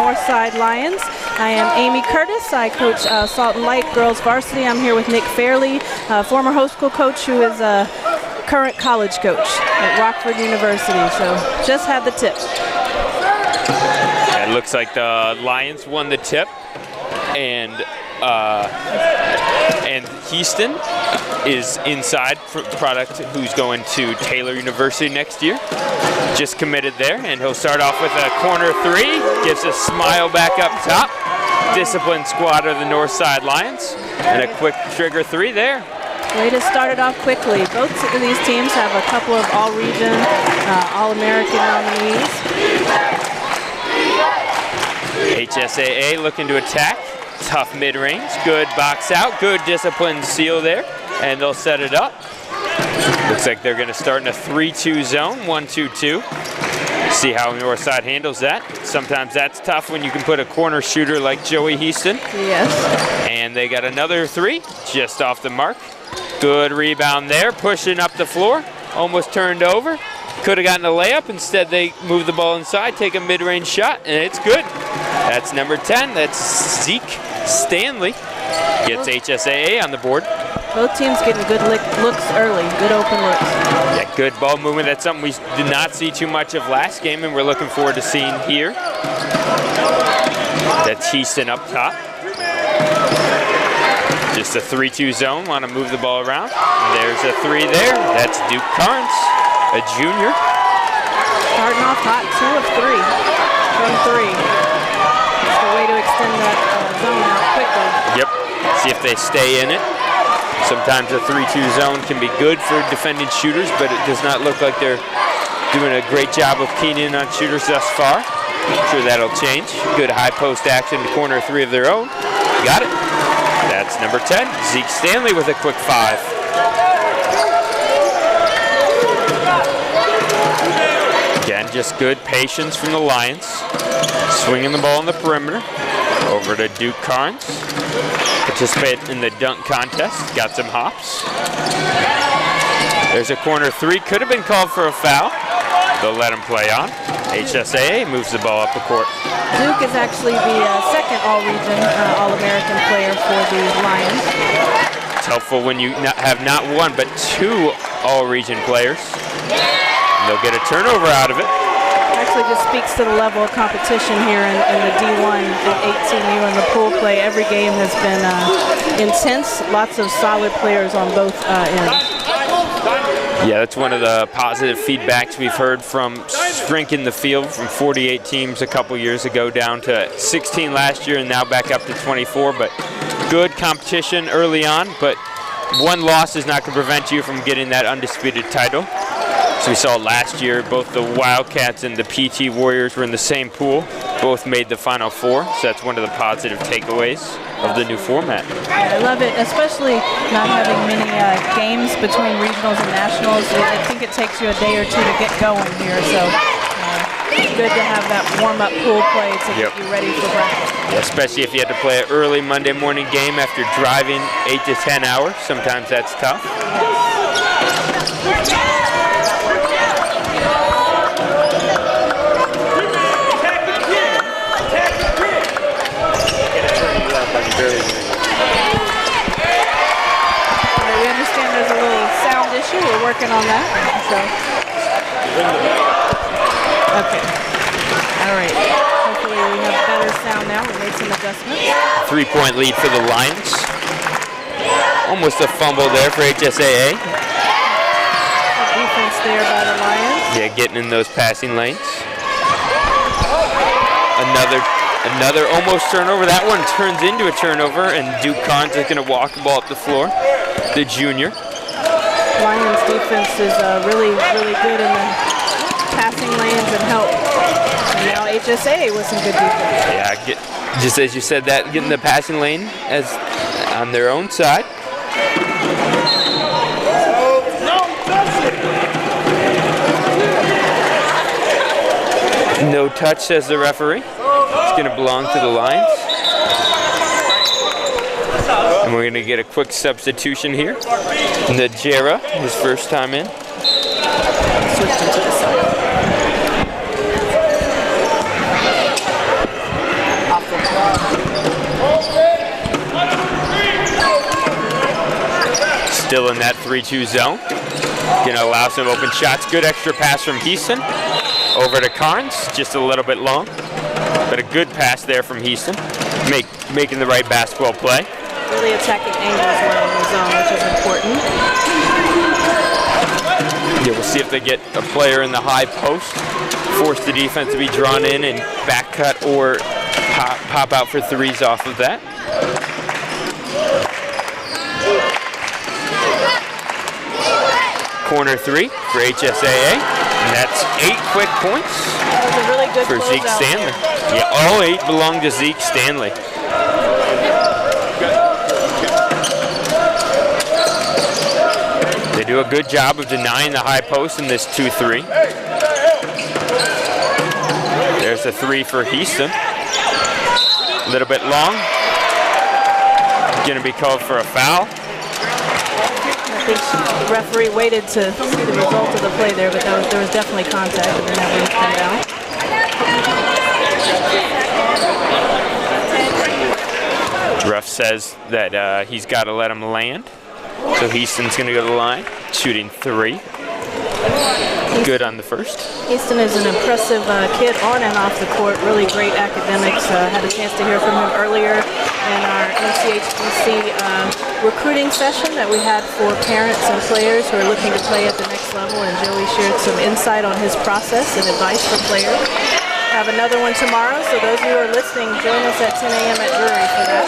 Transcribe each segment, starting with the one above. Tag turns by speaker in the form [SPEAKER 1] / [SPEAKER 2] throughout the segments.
[SPEAKER 1] Northside Lions. I am Amy Curtis. I coach Salt and Light Girls Varsity. I'm here with Nick Fairley, former high school coach who is a current college coach at Rockford University. So just had the tip.
[SPEAKER 2] It looks like the Lions won the tip, and Houston is inside product who's going to Taylor University next year. Just committed there, and he'll start off with a corner three. Gives a smile back up top. Disciplined squad of the Northside Lions, and a quick trigger three there.
[SPEAKER 1] Way to start it off quickly. Both of these teams have a couple of all-region, all-American nominees.
[SPEAKER 2] HSAA looking to attack. Tough mid-range. Good box out. Good disciplined seal there. And they'll set it up. Looks like they're going to start in a 3-2 zone. 1-2-2. See how Northside handles that. Sometimes that's tough when you can put a corner shooter like Joey Houston.
[SPEAKER 1] Yes.
[SPEAKER 2] And they got another three. Just off the mark. Good rebound there. Pushing up the floor. Almost turned over. Could have gotten a layup. Instead, they move the ball inside, take a mid-range shot, and it's good. That's number 10. That's Zeke Stanley. Gets HSAA on the board.
[SPEAKER 1] Both teams getting good looks early, good open looks.
[SPEAKER 2] Yeah, good ball movement. That's something we did not see too much of last game, and we're looking forward to seeing here. That's Houston up top. Just a 3-2 zone. Want to move the ball around. There's a three there. That's Duke Carnes, a junior.
[SPEAKER 1] Starting off hot, 2 of 3 from 3. It's the way to extend that zone out quickly.
[SPEAKER 2] Yep. See if they stay in it. Sometimes a 3-2 zone can be good for defending shooters, but it does not look like they're doing a great job of keying in on shooters thus far. I'm sure that'll change. Good high post action to corner three of their own. Got it. That's number 10, Zeke Stanley with a quick 5. Again, just good patience from the Lions. Swinging the ball on the perimeter. Over to Duke Carnes. Participate in the dunk contest. Got some hops. There's a corner three. Could have been called for a foul. They'll let him play on. HSAA moves the ball up the court.
[SPEAKER 1] Duke is actually the second all-region, all-American player for the Lions.
[SPEAKER 2] It's helpful when you have not one, but 2 all-region players. And they'll get a turnover out of it.
[SPEAKER 1] Actually just speaks to the level of competition here in the D1 at 18U and the pool play. Every game has been intense. Lots of solid players on both ends.
[SPEAKER 2] Yeah, that's one of the positive feedbacks we've heard from shrinking the field from 48 teams a couple years ago down to 16 last year and now back up to 24. But good competition early on, but one loss is not going to prevent you from getting that undisputed title. So we saw last year, both the Wildcats and the PT Warriors were in the same pool. Both made the Final Four, so that's one of the positive takeaways of the new format.
[SPEAKER 1] Yeah, I love it, especially not having many games between regionals and nationals. I think it takes you a day or two to get going here, so it's good to have that warm-up pool play to get you ready for bracket.
[SPEAKER 2] Yeah, especially if you had to play an early Monday morning game after driving 8 to 10 hours. Sometimes that's tough.
[SPEAKER 1] We understand there's a little sound issue. We're working on that. So. Okay. All right. Hopefully we have better sound now. We made some adjustments.
[SPEAKER 2] 3-point lead for the Lions. Almost a fumble there for HSAA.
[SPEAKER 1] Defense there by the Lions.
[SPEAKER 2] Yeah, getting in those passing lanes. Another almost turnover. That one turns into a turnover, and Duke Carnes is going to walk the ball up the floor, the junior.
[SPEAKER 1] Lions defense is really, really good in the passing lanes and help. And now HSA with some good defense.
[SPEAKER 2] Yeah, just as you said that, getting the passing lane as on their own side. No touch, says the referee. It's going to belong to the Lions. And we're going to get a quick substitution here. Najera, his first time in.
[SPEAKER 1] Switched him to the side.
[SPEAKER 2] Still in that 3-2 zone. Gonna allow some open shots. Good extra pass from Heaston. Over to Carnes, just a little bit long. But a good pass there from Heaston. Making the right basketball play.
[SPEAKER 1] Really attacking angles well in the zone, which is important.
[SPEAKER 2] Yeah, we'll see if they get a player in the high post. Force the defense to be drawn in and back cut or pop out for threes off of that. Corner 3 for HSAA, and that's 8 quick points.
[SPEAKER 1] That was a really good
[SPEAKER 2] for Zeke Stanley. Yeah, all 8 belong to Zeke Stanley. They do a good job of denying the high post in this 2-3. There's a 3 for Heaston. A little bit long. Going to be called for a foul.
[SPEAKER 1] I think the referee waited to see the result of the play there, but there was definitely contact, and then that went down.
[SPEAKER 2] Ref says that he's got to let him land. So Heaston's going to go to the line, shooting 3. Good on the first.
[SPEAKER 1] Heaston is an impressive kid on and off the court. Really great academics. Had a chance to hear from him earlier in our NCHBC recruiting session that we had for parents and players who are looking to play at the next level. And Joey shared some insight on his process and advice for players. Have another one tomorrow. So those of you who are listening, join us at 10 a.m. at Drury for that.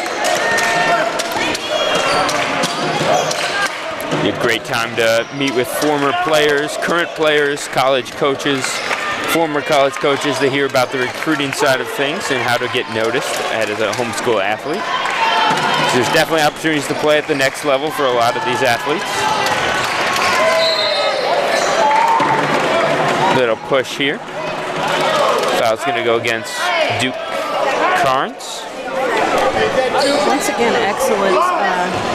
[SPEAKER 2] A great time to meet with former players, current players, college coaches, former college coaches to hear about the recruiting side of things and how to get noticed as a homeschool athlete. So there's definitely opportunities to play at the next level for a lot of these athletes. Little push here. Foul's going to go against Duke Carnes.
[SPEAKER 1] Once again, excellent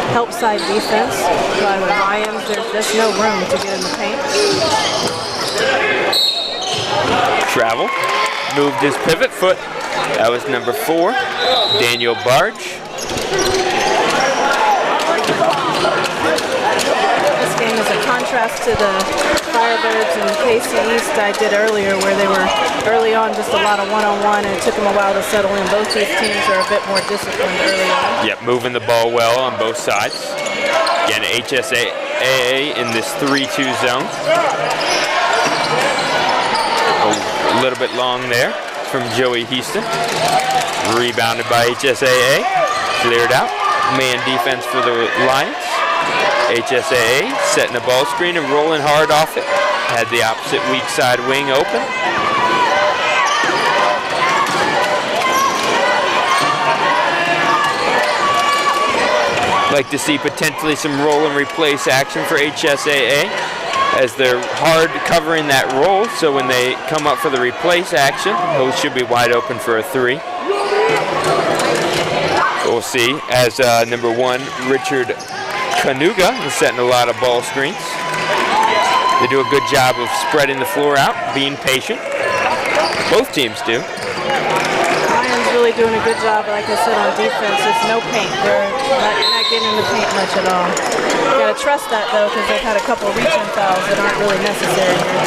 [SPEAKER 1] help side defense by the Lions. There's just no room to get in the paint.
[SPEAKER 2] Travel, moved his pivot foot. That was number 4, Daniel Barge.
[SPEAKER 1] This game is a contrast to the Firebirds and KC East I did earlier, where they were early on just a lot of one-on-one, and it took them a while to settle in. Both these teams are a bit more disciplined early on.
[SPEAKER 2] Yep, moving the ball well on both sides. Again, HSAA in this 3-2 zone. A little bit long there from Joey Heaston. Rebounded by HSAA. Cleared out. Man defense for the Lions. HSAA setting a ball screen and rolling hard off it. Had the opposite weak side wing open. Like to see potentially some roll and replace action for HSAA as they're hard covering that roll, so when they come up for the replace action, those should be wide open for a 3. We'll see as number 1, Richard Kanuga is setting a lot of ball screens. They do a good job of spreading the floor out, being patient. Both teams do.
[SPEAKER 1] Lions really doing a good job, like I said, on defense. There's no paint. You're not getting in the paint much at all. You got to trust that, though, because they've had a couple reaching fouls that aren't really necessary here.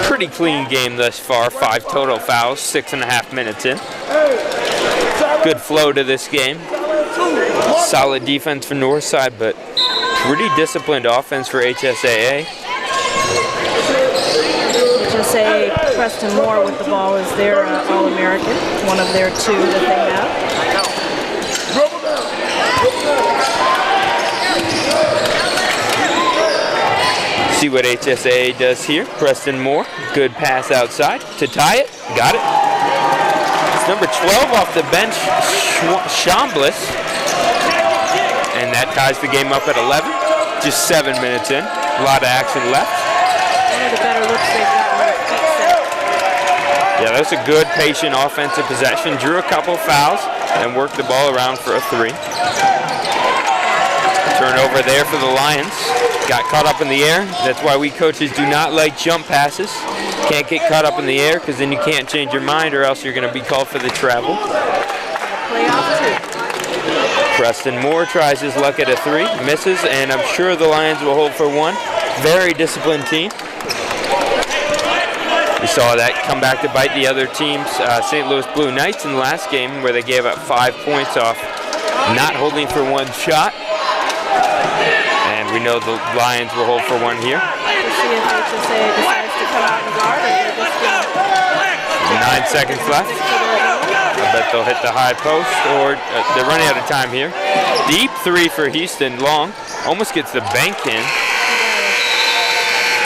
[SPEAKER 2] Pretty clean game thus far. 5 total fouls, 6.5 minutes in. Good flow to this game. Solid defense for Northside, but pretty disciplined offense for HSAA.
[SPEAKER 1] HSAA, Preston Moore with the ball is their All-American, one of their 2 that they have.
[SPEAKER 2] See what HSAA does here. Preston Moore, good pass outside to tie it. Got it. It's number 12 off the bench, Chambliss. And that ties the game up at 11. Just 7 minutes in. A lot of action left.
[SPEAKER 1] One of the better looks they've gotten with feet set.
[SPEAKER 2] Yeah, that's a good, patient offensive possession. Drew a couple fouls and worked the ball around for a 3. Turnover there for the Lions. Got caught up in the air. That's why we coaches do not like jump passes. Can't get caught up in the air because then you can't change your mind or else you're going to be called for the travel.
[SPEAKER 1] Playoff 2.
[SPEAKER 2] Preston Moore tries his luck at a 3, misses, and I'm sure the Lions will hold for 1. Very disciplined team. We saw that come back to bite the other teams, St. Louis Blue Knights, in the last game where they gave up 5 points off not holding for 1 shot. And we know the Lions will hold for 1 here.
[SPEAKER 1] Let's see if HSA decides to come out and guard, or they're just going
[SPEAKER 2] 9 seconds left. I bet they'll hit the high post, or they're running out of time here. Deep 3 for Houston, long. Almost gets the bank in.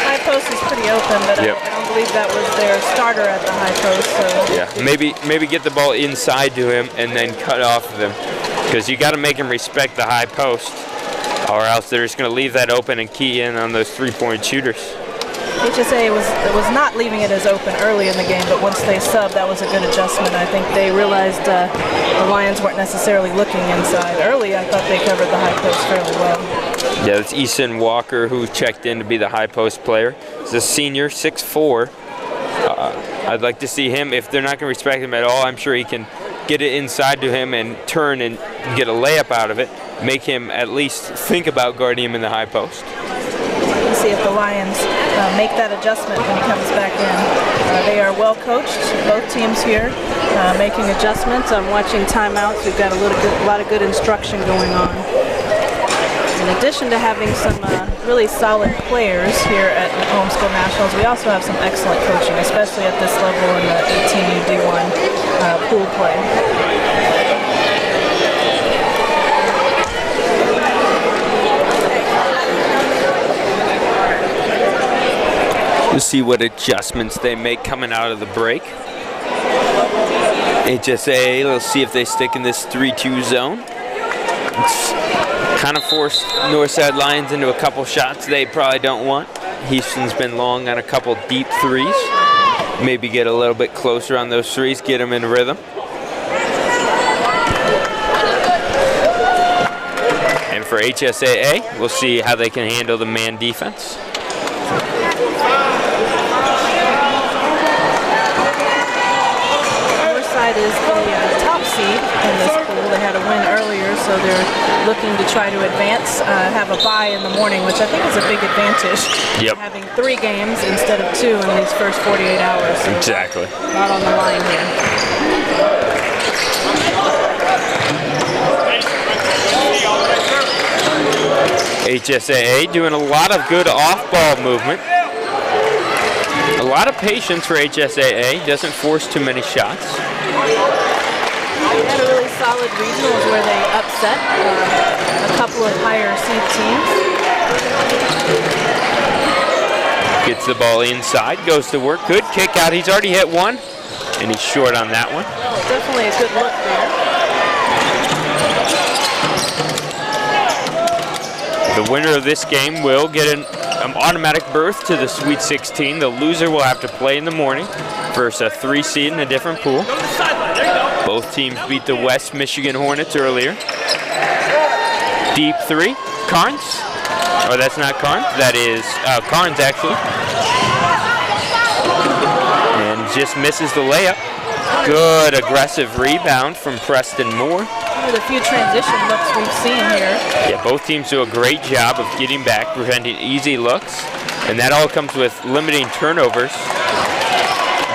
[SPEAKER 1] High post is pretty open, but
[SPEAKER 2] Yep.
[SPEAKER 1] I don't believe that was their starter at the high post. So
[SPEAKER 2] Yeah, maybe get the ball inside to him and then cut off of him, because you got to make him respect the high post, or else they're just going to leave that open and key in on those 3-point shooters.
[SPEAKER 1] HSA was not leaving it as open early in the game, but once they subbed, that was a good adjustment. I think they realized the Lions weren't necessarily looking inside. Early, I thought they covered the high post fairly well.
[SPEAKER 2] Yeah, that's Easton Walker, who checked in to be the high post player. He's a senior, 6'4". I'd like to see him, if they're not going to respect him at all, I'm sure he can get it inside to him and turn and get a layup out of it, make him at least think about guarding him in the high post.
[SPEAKER 1] Let's see if the Lions make that adjustment when he comes back in. They are well coached, both teams here, making adjustments. I'm watching timeouts. We've got a lot of good instruction going on. In addition to having some really solid players here at Homeschool Nationals, we also have some excellent coaching, especially at this level in the 18U D1 pool play.
[SPEAKER 2] We'll see what adjustments they make coming out of the break. HSAA, let's see if they stick in this 3-2 zone. It's kind of forced Northside Lions into a couple shots they probably don't want. Houston's been long on a couple deep 3s. Maybe get a little bit closer on those 3s, get them in rhythm. And for HSAA, we'll see how they can handle the man defense.
[SPEAKER 1] Is the top seed in this pool. They had a win earlier, so they're looking to try to advance, have a bye in the morning, which I think is a big advantage.
[SPEAKER 2] Yep.
[SPEAKER 1] Having 3 games instead of 2 in these first 48 hours. So
[SPEAKER 2] exactly.
[SPEAKER 1] A lot on the line here.
[SPEAKER 2] HSAA doing a lot of good off-ball movement. A lot of patience for HSAA, doesn't force too many shots.
[SPEAKER 1] They had a really solid regionals where they upset a couple of higher seed teams.
[SPEAKER 2] Gets the ball inside, goes to work. Good kick out. He's already hit 1, and he's short on that one.
[SPEAKER 1] Well, definitely a good look there.
[SPEAKER 2] The winner of this game will get an automatic berth to the Sweet 16. The loser will have to play in the morning versus a 3 seed in a different pool. Both teams beat the West Michigan Hornets earlier. Deep 3, Carnes. Oh, that's not Carnes. That is Carnes, actually. And just misses the layup. Good aggressive rebound from Preston Moore.
[SPEAKER 1] One of the few transition looks we've seen here.
[SPEAKER 2] Yeah, both teams do a great job of getting back, preventing easy looks, and that all comes with limiting turnovers.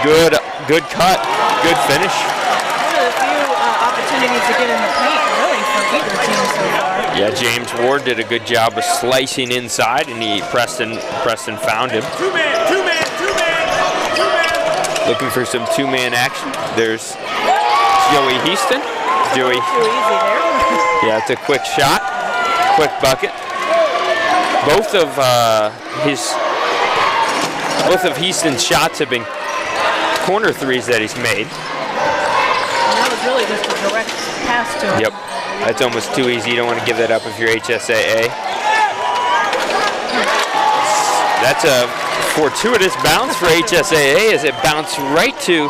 [SPEAKER 2] Good cut, good finish.
[SPEAKER 1] One of the few opportunities to get in the paint, really, for either team so far.
[SPEAKER 2] Yeah, James Ward did a good job of slicing inside, and Preston found him.
[SPEAKER 3] Two man.
[SPEAKER 2] Looking for some 2-man action. There's Joey Houston. Joey.
[SPEAKER 1] Too easy there.
[SPEAKER 2] Yeah, it's a quick shot, quick bucket. Both of Houston's shots have been corner 3s that he's made.
[SPEAKER 1] And that was really just a direct pass to him.
[SPEAKER 2] Yep, that's almost too easy. You don't want to give that up if you're HSAA. That's a fortuitous bounce for HSAA as it bounced right to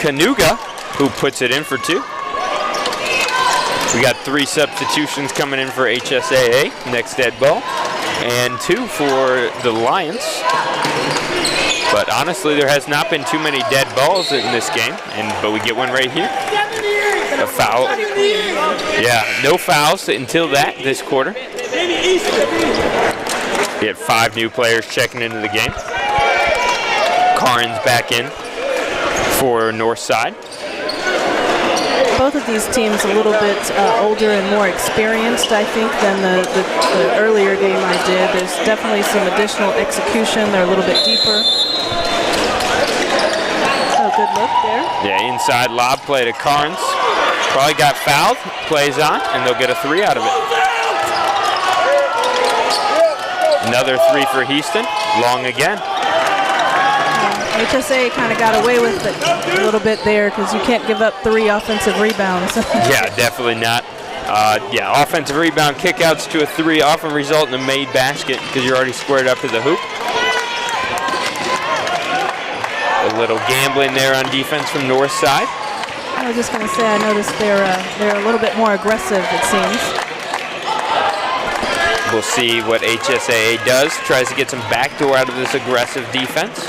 [SPEAKER 2] Kanuga, who puts it in for 2. We got 3 substitutions coming in for HSAA, next dead ball, and 2 for the Lions. But honestly, there has not been too many dead balls in this game, but we get one right here. A foul. Yeah, no fouls until this quarter. We had 5 new players checking into the game. Karn's back in for Northside.
[SPEAKER 1] Both of these teams a little bit older and more experienced, I think, than the earlier game I did. There's definitely some additional execution. They're a little bit deeper. Oh, good look there.
[SPEAKER 2] Yeah, inside lob play to Karns. Probably got fouled, plays on, and they'll get a 3 out of it. Another 3 for Houston, long again.
[SPEAKER 1] HSAA kind of got away with it a little bit there because you can't give up 3 offensive rebounds.
[SPEAKER 2] Yeah, definitely not. Yeah, offensive rebound kickouts to a 3 often result in a made basket because you're already squared up to the hoop. A little gambling there on defense from Northside.
[SPEAKER 1] I was just going to say, I noticed they're a little bit more aggressive, it seems.
[SPEAKER 2] We'll see what HSAA does. Tries to get some backdoor out of this aggressive defense.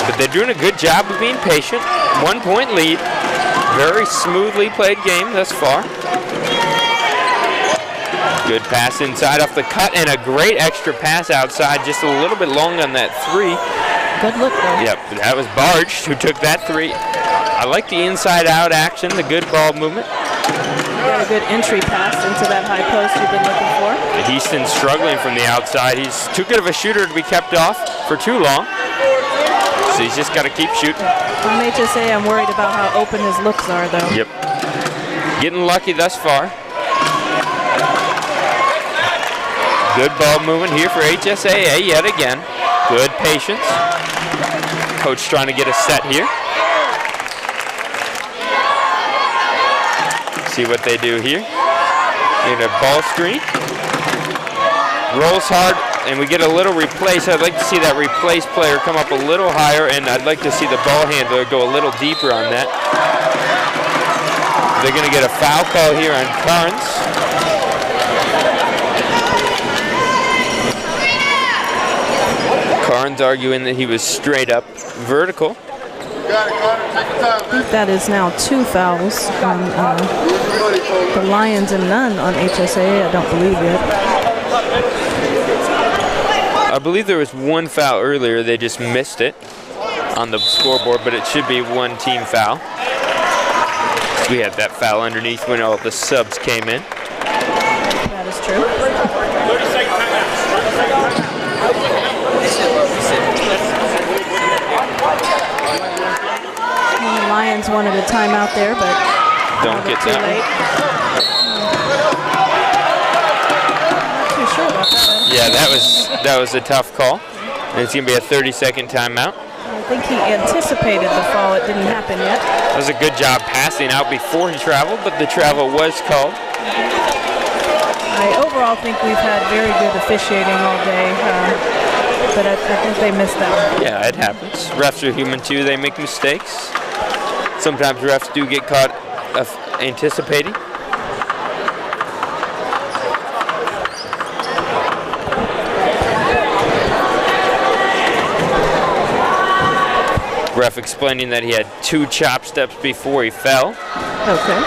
[SPEAKER 2] But they're doing a good job of being patient. 1-point lead. Very smoothly played game thus far. Good pass inside off the cut and a great extra pass outside. Just a little bit long on that 3.
[SPEAKER 1] Good look though.
[SPEAKER 2] Yep, that was Barge who took that 3. I like the inside-out action, the good ball movement.
[SPEAKER 1] You got a good entry pass into that high post you've been looking for.
[SPEAKER 2] Houston's struggling from the outside. He's too good of a shooter to be kept off for too long. So he's just got to keep shooting.
[SPEAKER 1] On HSA, I'm worried about how open his looks are, though.
[SPEAKER 2] Yep. Getting lucky thus far. Good ball movement here for HSAA yet again. Good patience. Coach trying to get a set here. See what they do here. In a ball screen. Rolls hard, and we get a little replace. I'd like to see that replace player come up a little higher, and I'd like to see the ball handler go a little deeper on that. They're going to get a foul call here on Karns. Karns arguing that he was straight up vertical.
[SPEAKER 1] I think that is now 2 fouls on the Lions and none on HSA. I don't believe it.
[SPEAKER 2] I believe there was 1 foul earlier. They just missed it on the scoreboard, but it should be 1 team foul. We had that foul underneath when all the subs came in.
[SPEAKER 1] That is true.
[SPEAKER 3] 30-second timeout.
[SPEAKER 1] The Lions wanted a timeout there, but
[SPEAKER 2] don't get that
[SPEAKER 1] late. Not too sure about that.
[SPEAKER 2] Yeah, that was a tough call. And it's going to be a 30-second timeout.
[SPEAKER 1] I think he anticipated the fall. It didn't happen yet.
[SPEAKER 2] That was a good job passing out before he traveled, but the travel was called.
[SPEAKER 1] I overall think we've had very good officiating all day, but I think they missed that one.
[SPEAKER 2] Yeah, it happens. Refs are human too. They make mistakes. Sometimes refs do get caught anticipating. Ref explaining that he had 2 chop steps before he fell.
[SPEAKER 1] Okay.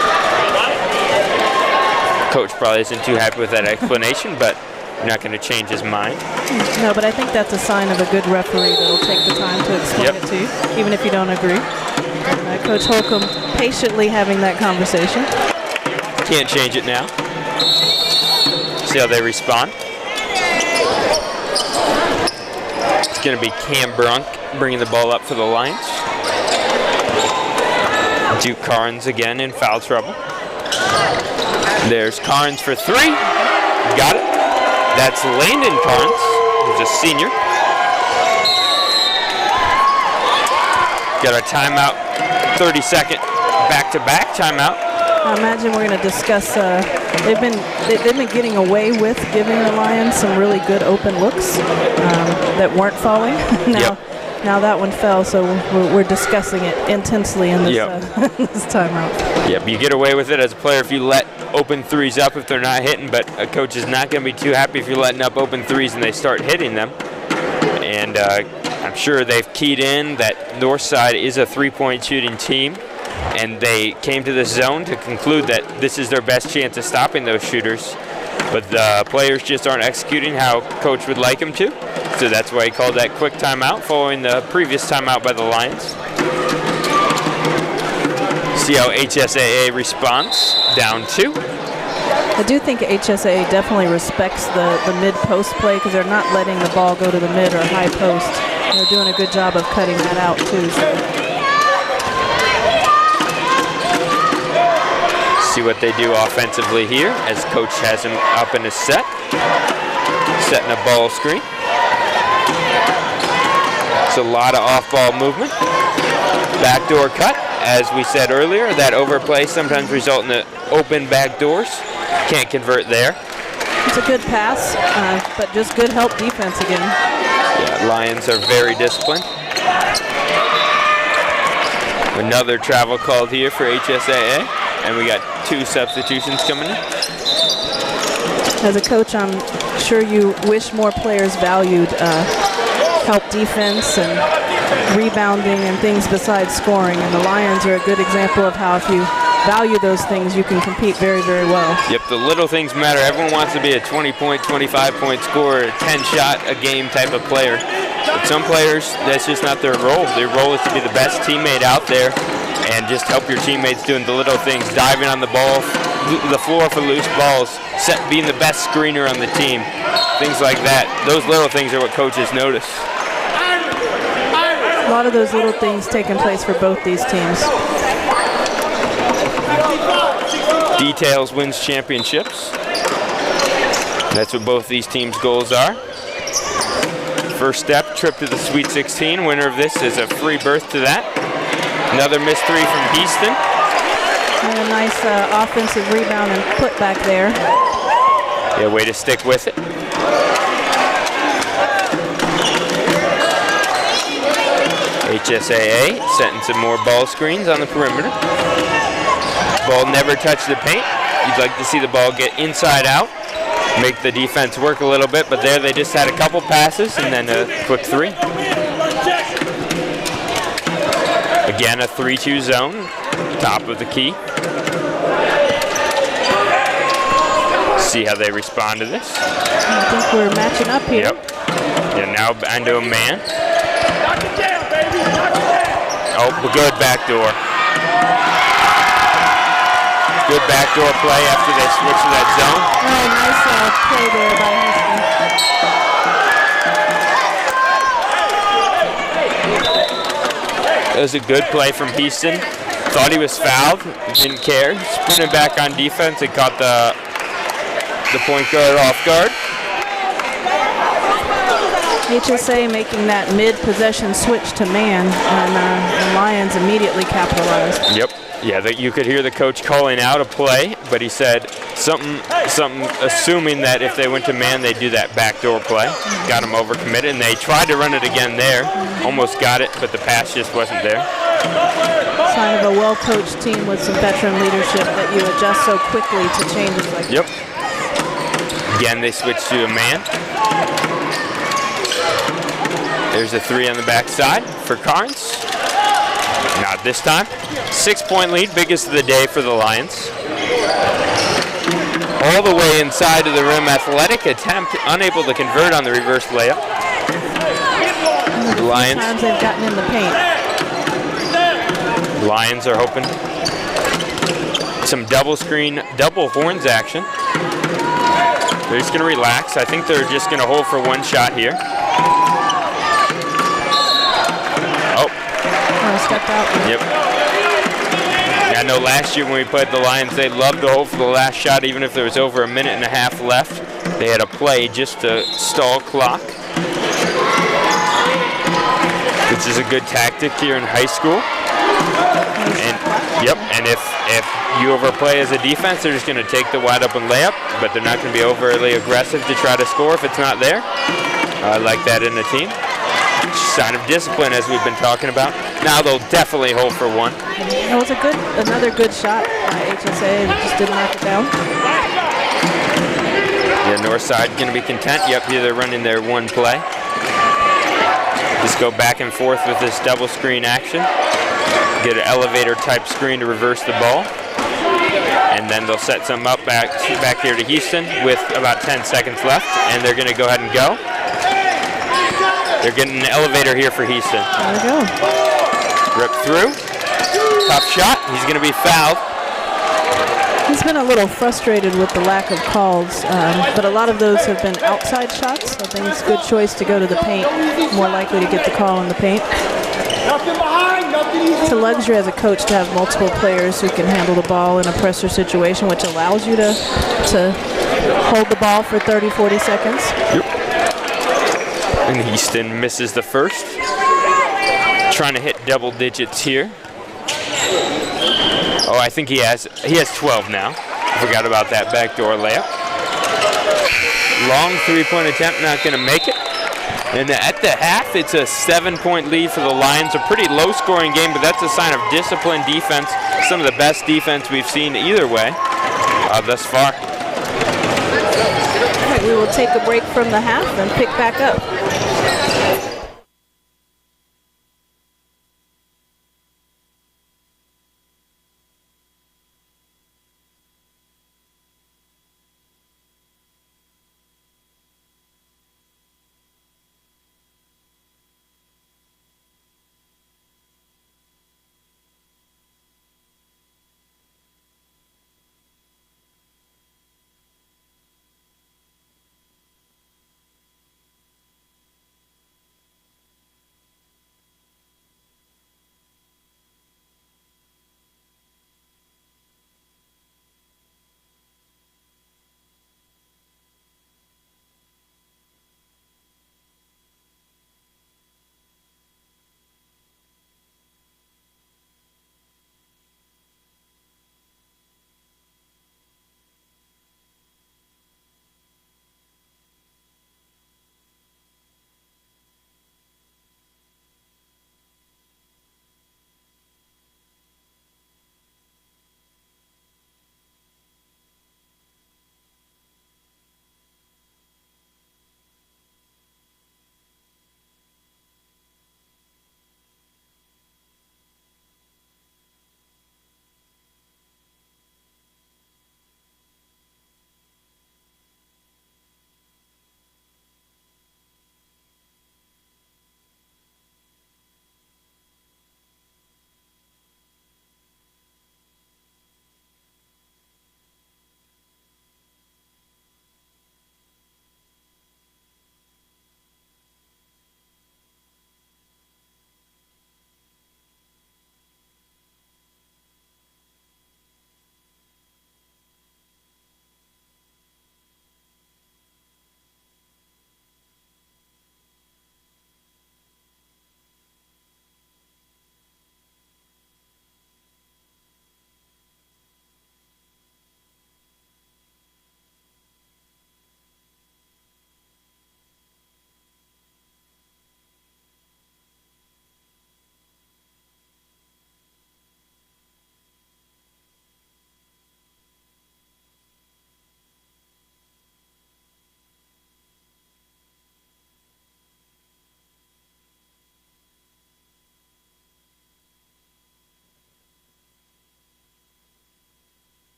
[SPEAKER 2] Coach probably isn't too happy with that explanation, but you're not going to change his mind.
[SPEAKER 1] No, but I think that's a sign of a good referee that'll take the time to explain it to you, even if you don't agree. Coach Holcomb patiently having that conversation.
[SPEAKER 2] Can't change it now. See how they respond. It's going to be Cam Brunk bringing the ball up for the Lions. Duke Karns again in foul trouble. There's Karns for 3. Got it. That's Landon Karns, who's a senior. Got a timeout, 30-second back-to-back timeout.
[SPEAKER 1] I imagine we're going to discuss. They've been getting away with giving the Lions some really good open looks that weren't falling. Now that one fell, so we're discussing it intensely in this, this timeout.
[SPEAKER 2] Yep, you get away with it as a player if you let open 3s up if they're not hitting, but a coach is not going to be too happy if you're letting up open 3s and they start hitting them. And I'm sure they've keyed in that Northside is a 3-point shooting team. and they came to this zone to conclude that this is their best chance of stopping those shooters. But the players just aren't executing how coach would like them to. So that's why he called that quick timeout following the previous timeout by the Lions. See how HSAA responds. Down 2.
[SPEAKER 1] I do think HSAA definitely respects the mid-post play because they're not letting the ball go to the mid or high post. They're doing a good job of cutting that out too.
[SPEAKER 2] See what they do offensively here as coach has him up in a set. Setting a ball screen. It's a lot of off-ball movement. Backdoor cut. As we said earlier, that overplay sometimes results in the open back doors. Can't convert there.
[SPEAKER 1] It's a good pass, but just good help defense again.
[SPEAKER 2] Yeah, Lions are very disciplined. Another travel called here for HSAA, and we got 2 substitutions coming in.
[SPEAKER 1] As a coach, I'm sure you wish more players valued help defense and rebounding and things besides scoring, and the Lions are a good example of how if you value those things, you can compete very, very well.
[SPEAKER 2] Yep, the little things matter. Everyone wants to be a 20-point, 25-point scorer, a 10-shot-a-game type of player. But some players, that's just not their role. Their role is to be the best teammate out there and just help your teammates doing the little things, diving on the ball, the floor for loose balls, being the best screener on the team, things like that. Those little things are what coaches notice.
[SPEAKER 1] A lot of those little things taking place for both these teams.
[SPEAKER 2] Details wins championships. That's what both these teams' goals are. First step, trip to the Sweet 16. Winner of this is a free berth to that. Another missed 3 from Beeston.
[SPEAKER 1] And a nice offensive rebound and put back there.
[SPEAKER 2] Yeah, way to stick with it. HSAA setting some more ball screens on the perimeter. Ball never touched the paint. You'd like to see the ball get inside out, make the defense work a little bit, but there they just had a couple passes and then a quick 3. Again, a 3-2 zone, top of the key. See how they respond to this.
[SPEAKER 1] I think we're matching up here.
[SPEAKER 2] Yep. Yeah, now into a man. Oh, good backdoor. Good backdoor play after they switch to that zone.
[SPEAKER 1] Oh, nice play there by Houston.
[SPEAKER 2] That was a good play from Houston. Thought he was fouled, didn't care. Sprinted back on defense and caught the point guard off guard.
[SPEAKER 1] HSA making that mid-possession switch to man, and Lions immediately capitalized.
[SPEAKER 2] Yep. Yeah, you could hear the coach calling out a play, but he said something assuming that if they went to man, they'd do that backdoor play. Got them overcommitted, and they tried to run it again there. Almost got it, but the pass just wasn't there.
[SPEAKER 1] Sign of a well-coached team with some veteran leadership that you adjust so quickly to changes like that.
[SPEAKER 2] Yep. Again, they switched to a man. There's a 3 on the backside for Carnes. Not this time. 6-point lead, biggest of the day for the Lions. All the way inside of the rim, athletic attempt, unable to convert on the reverse layup. The Lions.
[SPEAKER 1] Times they've gotten in the paint.
[SPEAKER 2] Lions are hoping some double screen, double horns action. They're just going to relax. I think they're just going to hold for one shot here.
[SPEAKER 1] Stepped out.
[SPEAKER 2] Yep. Yeah, I know last year when we played the Lions, they loved to hold for the last shot, even if there was over a minute and a half left. They had a play just to stall clock, which is a good tactic here in high school. And yep, and if you overplay as a defense, they're just going to take the wide open layup, but they're not going to be overly aggressive to try to score if it's not there. I like that in a team. Sign of discipline, as we've been talking about. Now they'll definitely hold for one.
[SPEAKER 1] It was another good shot by HSA. Just didn't knock it down.
[SPEAKER 2] Yeah, Northside going to be content. Yep, here they're running their one play. Just go back and forth with this double screen action. Get an elevator type screen to reverse the ball. And then they'll set some up back here to Houston with about 10 seconds left, and they're going to go ahead and go. They're getting an elevator here for Houston.
[SPEAKER 1] There we go.
[SPEAKER 2] Rip through. Tough shot. He's going to be fouled.
[SPEAKER 1] He's been a little frustrated with the lack of calls, but a lot of those have been outside shots. I think it's a good choice to go to the paint. More likely to get the call in the paint. It's a luxury as a coach to have multiple players who can handle the ball in a pressure situation, which allows you to hold the ball for 30, 40 seconds.
[SPEAKER 2] Yep. And Houston misses the first. Trying to hit double digits here. Oh, I think he has 12 now. Forgot about that backdoor layup. Long three-point attempt, not going to make it. And at the half, it's a 7-point lead for the Lions. A pretty low-scoring game, but that's a sign of disciplined defense. Some of the best defense we've seen either way thus far.
[SPEAKER 1] All right, we will take a break from the half and pick back up.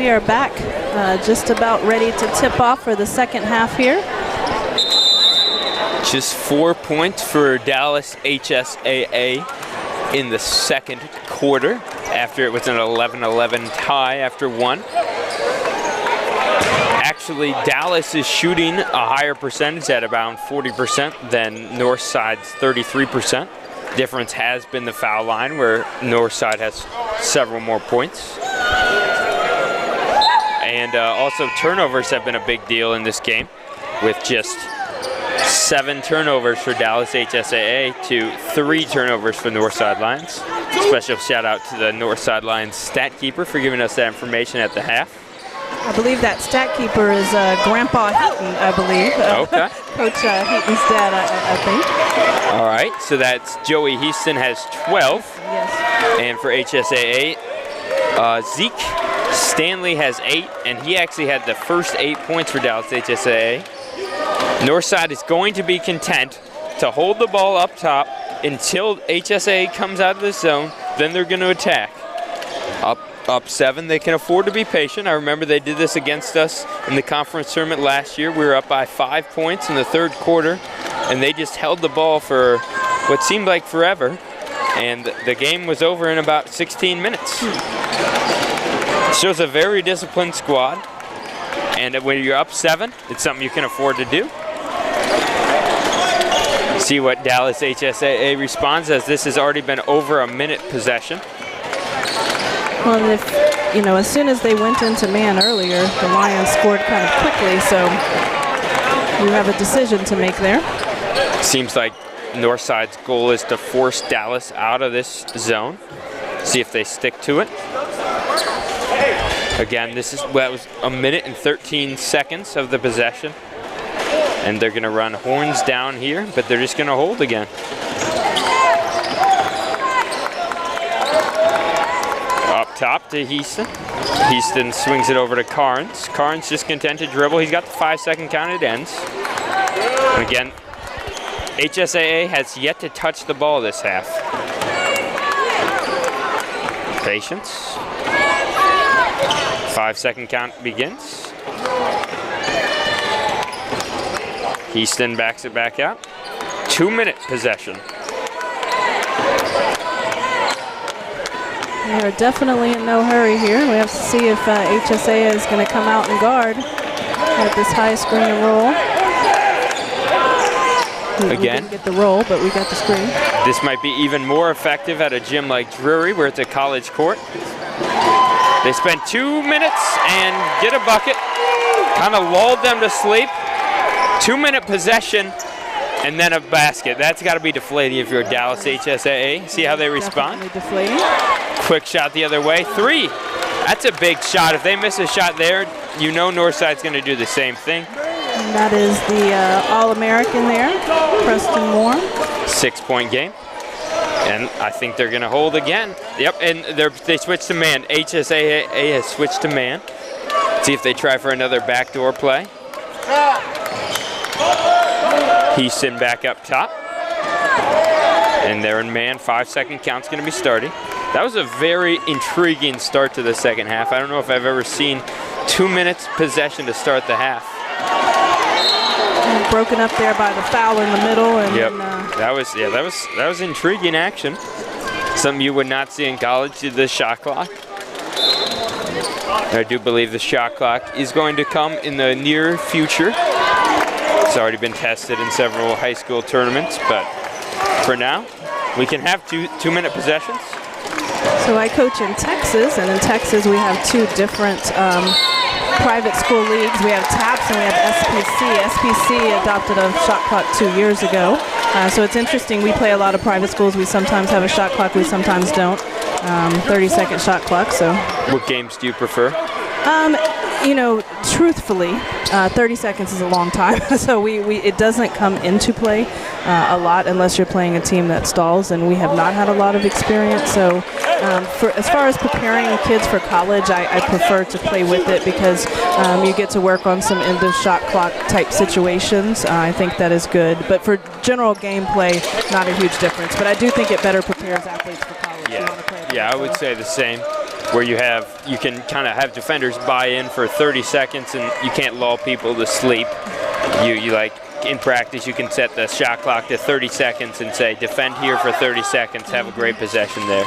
[SPEAKER 1] we are back, just about ready to tip off for the second half here.
[SPEAKER 2] Just 4 points for Dallas HSAA in the second quarter after it was an 11-11 tie after one. Actually, Dallas is shooting a higher percentage at about 40% than Northside's 33%. Difference has been the foul line, where Northside has several more points. And also turnovers have been a big deal in this game, with just 7 turnovers for Dallas HSAA to 3 turnovers for Northside Lions. Special shout out to the Northside Lions stat keeper for giving us that information at the half.
[SPEAKER 1] I believe that stat keeper is Grandpa Heaton, I believe.
[SPEAKER 2] Okay.
[SPEAKER 1] Coach Heaton's dad, I think.
[SPEAKER 2] All right, so that's Joey Heaston has 12.
[SPEAKER 1] Yes.
[SPEAKER 2] And for HSAA, Zeke Stanley has 8, and he actually had the first 8 points for Dallas HSAA. Northside is going to be content to hold the ball up top until HSAA comes out of the zone, then they're going to attack. Up 7, they can afford to be patient. I remember they did this against us in the conference tournament last year. We were up by 5 points in the third quarter, and they just held the ball for what seemed like forever, and the game was over in about 16 minutes. Shows a very disciplined squad, and when you're up 7, it's something you can afford to do. See what Dallas HSAA responds, as this has already been over a minute possession.
[SPEAKER 1] Well, as soon as they went into man earlier, the Lions scored kind of quickly, so you have a decision to make there.
[SPEAKER 2] Seems like Northside's goal is to force Dallas out of this zone. See if they stick to it. Again, that was a minute and 13 seconds of the possession. And they're gonna run horns down here, but they're just gonna hold again. Up top to Heaston. Heaston swings it over to Carnes. Carnes just content to dribble. He's got the 5-second count, it ends. And again, HSAA has yet to touch the ball this half. Patience. 5-second count begins. Heaston backs it back out. 2-minute possession.
[SPEAKER 1] They are definitely in no hurry here. We have to see if HSAA is going to come out and guard at this high screen and roll. We didn't get the roll, but we got the screen.
[SPEAKER 2] This might be even more effective at a gym like Drury, where it's a college court. They spent 2 minutes and get a bucket. Kind of lulled them to sleep. 2-minute possession and then a basket. That's got to be deflating if you're Dallas HSAA. See how they respond?
[SPEAKER 1] Definitely deflating.
[SPEAKER 2] Quick shot the other way. 3. That's a big shot. If they miss a shot there, you know Northside's going to do the same thing.
[SPEAKER 1] And that is the All-American there, Preston Moore.
[SPEAKER 2] 6-point game. And I think they're going to hold again. Yep, and they switched to man. HSAA has switched to man. See if they try for another backdoor play. Heaston back up top. And they're in man. 5-second count's going to be starting. That was a very intriguing start to the second half. I don't know if I've ever seen 2 minutes possession to start the half.
[SPEAKER 1] And broken up there by the foul in the middle. And
[SPEAKER 2] yep.
[SPEAKER 1] then,
[SPEAKER 2] that was intriguing action. Something you would not see in college, the shot clock. I do believe the shot clock is going to come in the near future. It's already been tested in several high school tournaments, but for now, we can have 2-minute possessions.
[SPEAKER 1] So I coach in Texas, and in Texas we have 2 different private school leagues. We have TAPS and we have SPC. SPC adopted a shot clock 2 years ago. So it's interesting. We play a lot of private schools. We sometimes have a shot clock, we sometimes don't. 30-second shot clock. So.
[SPEAKER 2] What games do you prefer?
[SPEAKER 1] Truthfully, 30 seconds is a long time. So it doesn't come into play a lot unless you're playing a team that stalls, and we have not had a lot of experience. So as far as preparing kids for college, I prefer to play with it because you get to work on some end of shot clock type situations. I think that is good. But for general gameplay, not a huge difference. But I do think it better prepares athletes for college.
[SPEAKER 2] Yeah, I would say the same. where you can kind of have defenders buy in for 30 seconds and you can't lull people to sleep. You like in practice, you can set the shot clock to 30 seconds and say, defend here for 30 seconds, have a great possession there.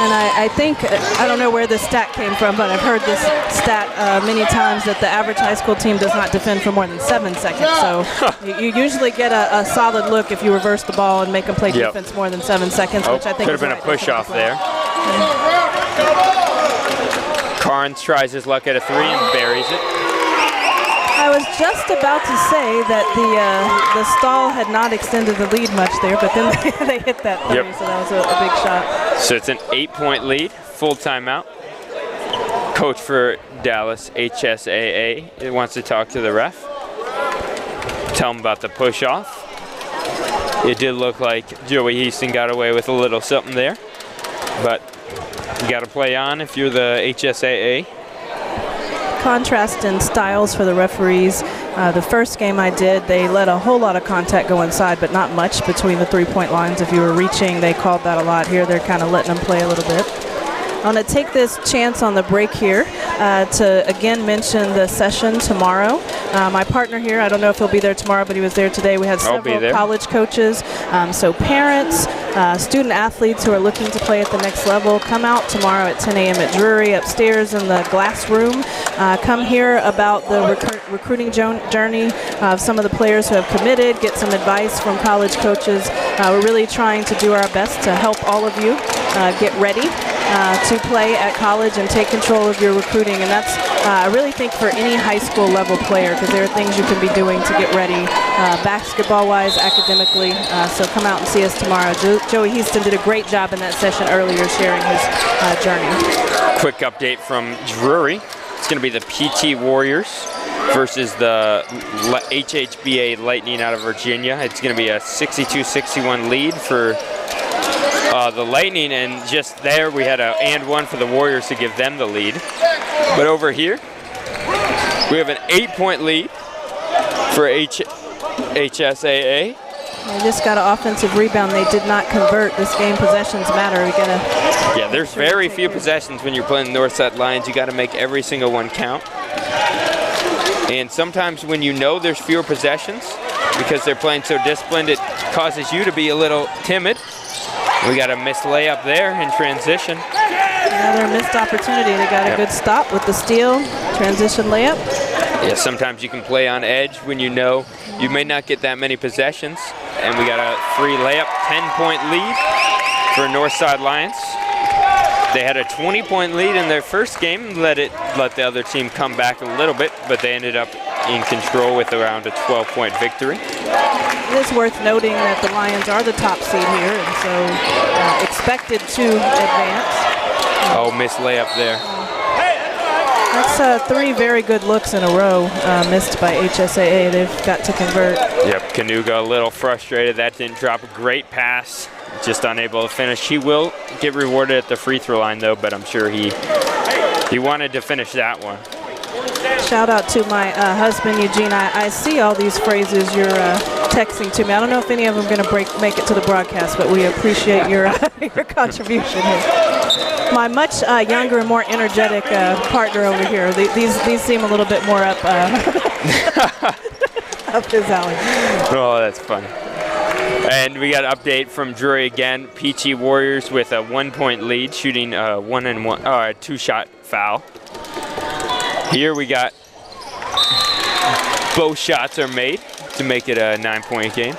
[SPEAKER 1] And I think, I don't know where this stat came from, but I've heard this stat many times that the average high school team does not defend for more than 7 seconds. So you usually get a solid look if you reverse the ball and make them play defense more than 7 seconds, which I think
[SPEAKER 2] could have been a push-off there. Carnes tries his luck at a 3 and buries it.
[SPEAKER 1] I was just about to say that the stall had not extended the lead much there, but then they hit that 3, so that was a big shot.
[SPEAKER 2] So it's an 8-point lead, full timeout. Coach for Dallas, HSAA, wants to talk to the ref. Tell him about the push-off. It did look like Joey Heaston got away with a little something there, but you got to play on if you're the HSAA.
[SPEAKER 1] Contrast in styles for the referees. The first game I did, they let a whole lot of contact go inside, but not much between the 3-point lines. If you were reaching, they called that a lot. Here, they're kind of letting them play a little bit. I want to take this chance on the break here to again mention the session tomorrow. My partner here, I don't know if he'll be there tomorrow, but he was there today. We had several college coaches, so parents, student athletes who are looking to play at the next level, come out tomorrow at 10 a.m. at Drury upstairs in the glass room. Come hear about the recruiting journey of some of the players who have committed, get some advice from college coaches. We're really trying to do our best to help all of you get ready to play at college and take control of your recruiting. And that's, I really think, for any high school level player, because there are things you can be doing to get ready basketball-wise, academically. So come out and see us tomorrow. Joey Heaston did a great job in that session earlier sharing his journey.
[SPEAKER 2] Quick update from Drury. It's going to be the PT Warriors versus the HHBA Lightning out of Virginia. It's going to be a 62-61 lead for the Lightning, and just there we had an and 1 for the Warriors to give them the lead. But over here, we have an 8-point lead for HSAA.
[SPEAKER 1] They just got an offensive rebound. They did not convert. This game possessions matter. We gotta.
[SPEAKER 2] There's very few possessions when you're playing the Northside Lions. You got to make every single one count. And sometimes when you know there's fewer possessions, because they're playing so disciplined, it causes you to be a little timid. We got a missed layup there in transition.
[SPEAKER 1] Another missed opportunity. They got a good stop with the steal, transition layup.
[SPEAKER 2] Yeah, sometimes you can play on edge when you know you may not get that many possessions. And we got a free layup, 10-point lead for Northside Lions. They had a 20-point lead in their first game, let the other team come back a little bit, but they ended up in control with around a 12-point victory.
[SPEAKER 1] It is worth noting that the Lions are the top seed here, and so expected to advance.
[SPEAKER 2] Oh, missed layup there.
[SPEAKER 1] That's 3 very good looks in a row missed by HSAA. They've got to convert.
[SPEAKER 2] Yep, Kanuga a little frustrated. That didn't drop. A great pass, just unable to finish. He will get rewarded at the free throw line, though, but I'm sure he wanted to finish that one.
[SPEAKER 1] Shout out to my husband, Eugene. I see all these phrases you're texting to me. I don't know if any of them are going to make it to the broadcast, but we appreciate your your contribution here. My much younger and more energetic partner over here. These seem a little bit more up up his alley.
[SPEAKER 2] Oh, that's fun. And we got an update from Drury again. PT Warriors with a 1-point lead, shooting a 2-shot foul. Here we got both shots are made to make it a 9-point game.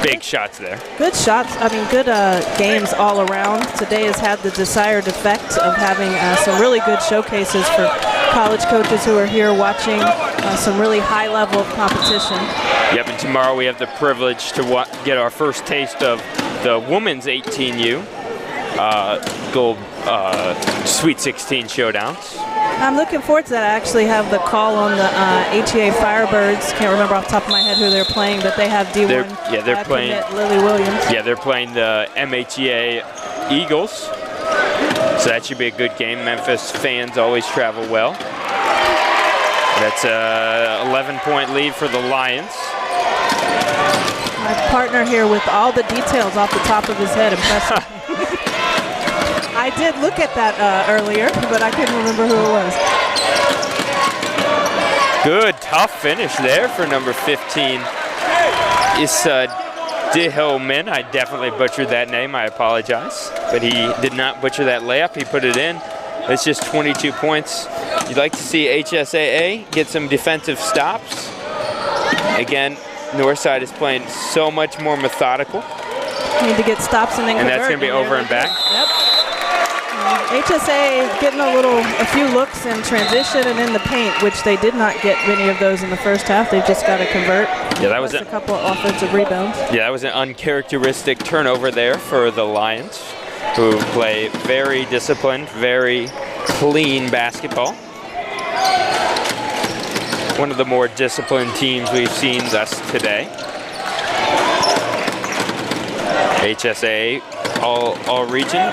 [SPEAKER 2] Big shots there.
[SPEAKER 1] Good shots. I mean, good games all around. Today has had the desired effect of having some really good showcases for college coaches who are here watching some really high level of competition.
[SPEAKER 2] Yep, and tomorrow we have the privilege to get our first taste of the women's 18U Gold Sweet 16 showdowns.
[SPEAKER 1] I'm looking forward to that. I actually have the call on the HEA Firebirds. Can't remember off the top of my head who they're playing, but they have D1
[SPEAKER 2] they're playing
[SPEAKER 1] Lily Williams.
[SPEAKER 2] Yeah, they're playing the MHEA Eagles. So that should be a good game. Memphis fans always travel well. That's a 11-point lead for the Lions.
[SPEAKER 1] My partner here with all the details off the top of his head. Impressive. I did look at that earlier, but I couldn't remember who it was.
[SPEAKER 2] Good, tough finish there for number 15. Issa Dihomin. I definitely butchered that name. I apologize. But he did not butcher that layup. He put it in. It's just 22 points. You'd like to see HSAA get some defensive stops. Again, Northside is playing so much more methodical.
[SPEAKER 1] Need to get stops and then convert.
[SPEAKER 2] And that's going to be over and back.
[SPEAKER 1] Yep. HSA getting a few looks in transition and in the paint, which they did not get many of those in the first half. They've just got to convert.
[SPEAKER 2] Yeah, that was
[SPEAKER 1] a couple of offensive rebounds.
[SPEAKER 2] Yeah, that was an uncharacteristic turnover there for the Lions, who play very disciplined, very clean basketball. One of the more disciplined teams we've seen thus today. HSA all region,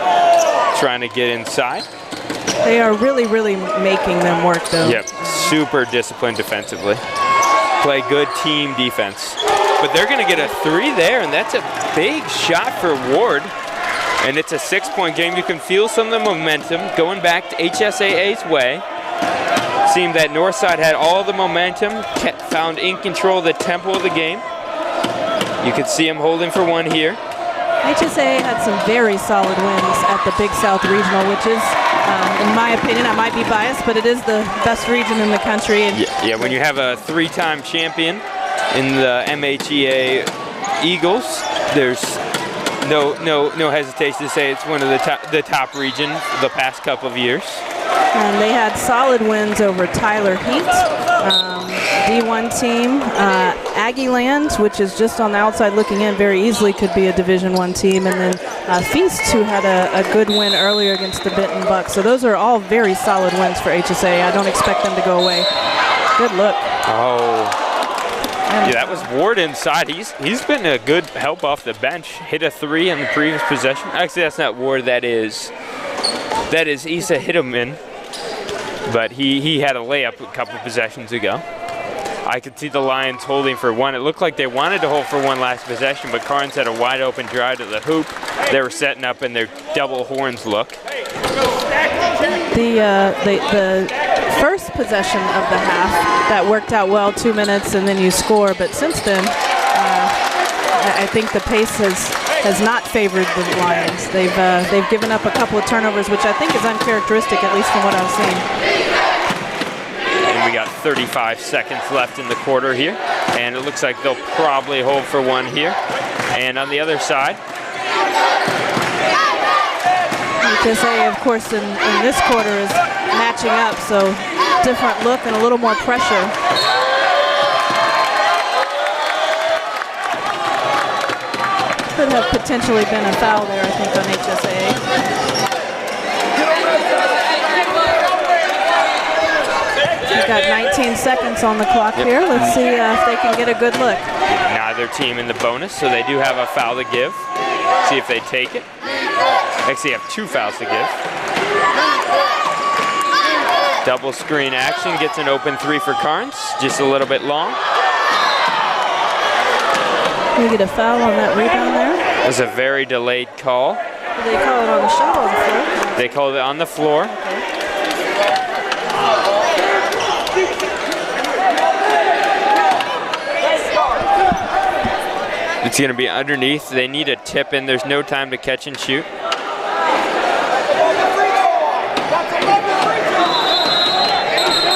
[SPEAKER 2] trying to get inside.
[SPEAKER 1] They are really, really making them work, though.
[SPEAKER 2] Yep, super disciplined defensively. Play good team defense. But they're going to get a 3 there, and that's a big shot for Ward. And it's a 6-point game. You can feel some of the momentum going back to HSAA's way. Seemed that Northside had all the momentum, found in control of the tempo of the game. You could see him holding for one here.
[SPEAKER 1] HSA had some very solid wins at the Big South Regional, which is, in my opinion, I might be biased, but it is the best region in the country. And
[SPEAKER 2] yeah, when you have a 3-time champion in the MHEA Eagles, there's no hesitation to say it's one of the top region the past couple of years.
[SPEAKER 1] And they had solid wins over Tyler Heat, D1 team, Aggieland, which is just on the outside looking in, very easily could be a Division I team, and then Feast, who had a good win earlier against the Benton Bucks. So those are all very solid wins for HSA. I don't expect them to go away. Good look.
[SPEAKER 2] Oh. Yeah, that was Ward inside. He's been a good help off the bench. Hit a 3 in the previous possession. Actually, that's not Ward. That is Issa Hideman. But he had a layup a couple of possessions ago. I could see the Lions holding for one. It looked like they wanted to hold for one last possession, but Carnes had a wide open drive to the hoop. They were setting up in their double horns look.
[SPEAKER 1] The first possession of the half, that worked out well, 2 minutes, and then you score. But since then, I think the pace has not favored the Lions. They've given up a couple of turnovers, which I think is uncharacteristic, at least from what I've seen.
[SPEAKER 2] And we got 35 seconds left in the quarter here, and it looks like they'll probably hold for one here. And on the other side,
[SPEAKER 1] HSA, of course, in this quarter is matching up, so different look and a little more pressure. Could have potentially been a foul there, I think, on HSA. We've got 19 seconds on the clock here. Let's see if they can get a good look.
[SPEAKER 2] Neither team in the bonus, so they do have a foul to give. See if they take it. Actually, have 2 fouls to give. Double screen action gets an open 3 for Carnes. Just a little bit long.
[SPEAKER 1] Can we get a foul on that rebound there?
[SPEAKER 2] It was a very delayed call.
[SPEAKER 1] Did they call it on the shot or on the floor?
[SPEAKER 2] They called it on the floor.
[SPEAKER 1] Okay.
[SPEAKER 2] It's going to be underneath. They need a tip in. There's no time to catch and shoot.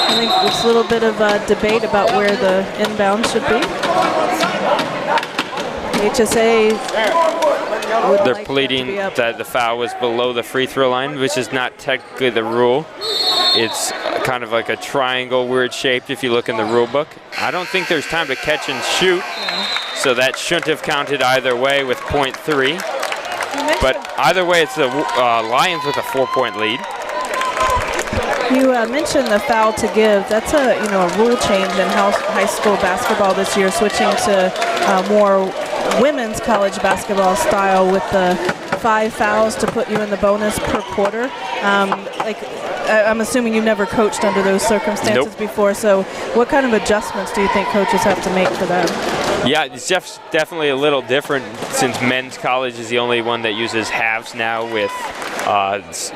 [SPEAKER 1] I think there's a little bit of debate about where the inbound should be. HSA
[SPEAKER 2] They're pleading that the foul was below the free throw line, which is not technically the rule. It's kind of like a triangle weird shaped if you look in the rule book. I don't think there's time to catch and shoot, so that shouldn't have counted either way with .3. But either way, it's the Lions with a 4-point lead.
[SPEAKER 1] You mentioned the foul to give. That's a rule change in high school basketball this year, switching to more women's college basketball style with the 5 fouls to put you in the bonus per quarter. Like I'm assuming you've never coached under those circumstances
[SPEAKER 2] Nope.
[SPEAKER 1] before, so what kind of adjustments do you think coaches have to make for them?
[SPEAKER 2] Yeah, it's definitely a little different since men's college is the only one that uses halves now with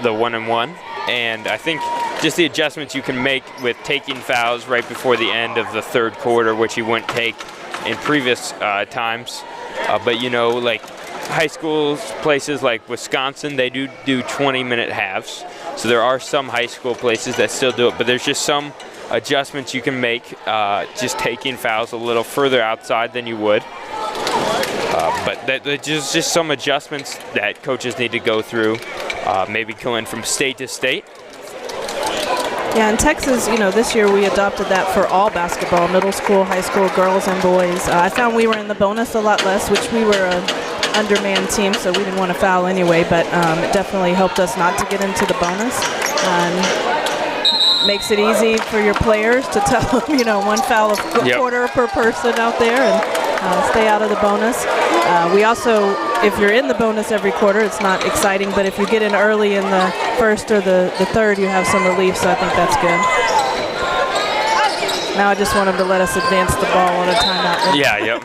[SPEAKER 2] the 1-on-1. And I think just the adjustments you can make with taking fouls right before the end of the third quarter, which you wouldn't take in previous times. But, you know, like high schools, places like Wisconsin, they do 20-minute halves. So there are some high school places that still do it, but there's just some adjustments you can make, just taking fouls a little further outside than you would. But there's just some adjustments that coaches need to go through, maybe going from state to state.
[SPEAKER 1] Yeah, in Texas, you know, this year we adopted that for all basketball, middle school, high school, girls and boys. I found we were in the bonus a lot less, which we were an undermanned team, so we didn't want to foul anyway, but it definitely helped us not to get into the bonus. Makes it easy for your players to tell them, you know, one foul a quarter per person out there and stay out of the bonus. We also, if you're in the bonus every quarter, it's not exciting, but if you get in early in the first or the third, you have some relief, so I think that's good. Now I just want them to let us advance the ball on a timeout.
[SPEAKER 2] Yeah, yep.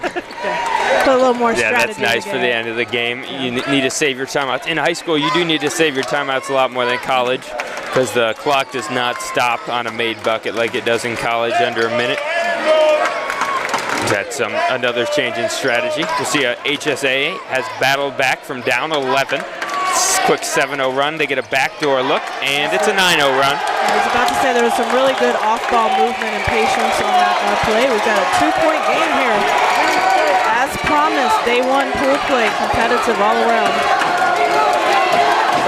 [SPEAKER 1] Put a little more
[SPEAKER 2] Yeah,
[SPEAKER 1] strategy.
[SPEAKER 2] that's nice for the end of the game. You need to save your timeouts. In high school, you do need to save your timeouts a lot more than college because the clock does not stop on a made bucket like it does in college under a minute. That's another change in strategy. You see HSAA has battled back from down 11. Quick 7-0 run. They get a backdoor look, and it's a 9-0 run.
[SPEAKER 1] I was about to say there was some really good off-ball movement and patience on that play. We've got a 2-point game here. As promised, day one pool play, competitive all around.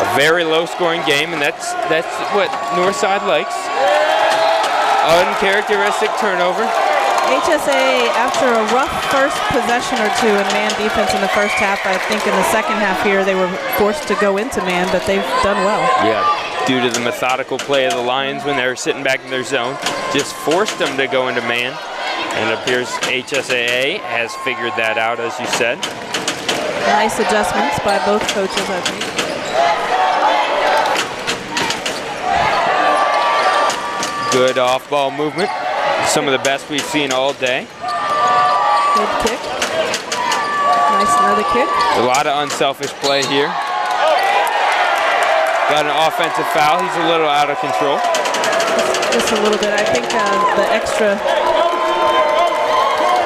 [SPEAKER 2] A very low-scoring game, and that's what Northside likes. Uncharacteristic turnover.
[SPEAKER 1] HSAA, after a rough first possession or two in man defense in the first half, I think in the second half here they were forced to go into man, but they've done well.
[SPEAKER 2] Yeah, due to the methodical play of the Lions when they were sitting back in their zone, just forced them to go into man. And it appears HSAA has figured that out, as you said.
[SPEAKER 1] Nice adjustments by both coaches, I think.
[SPEAKER 2] Good off-ball movement. Some of the best we've seen all day.
[SPEAKER 1] Good kick. Nice another kick.
[SPEAKER 2] A lot of unselfish play here. Got an offensive foul. He's a little out of control.
[SPEAKER 1] Just a little bit. I think the extra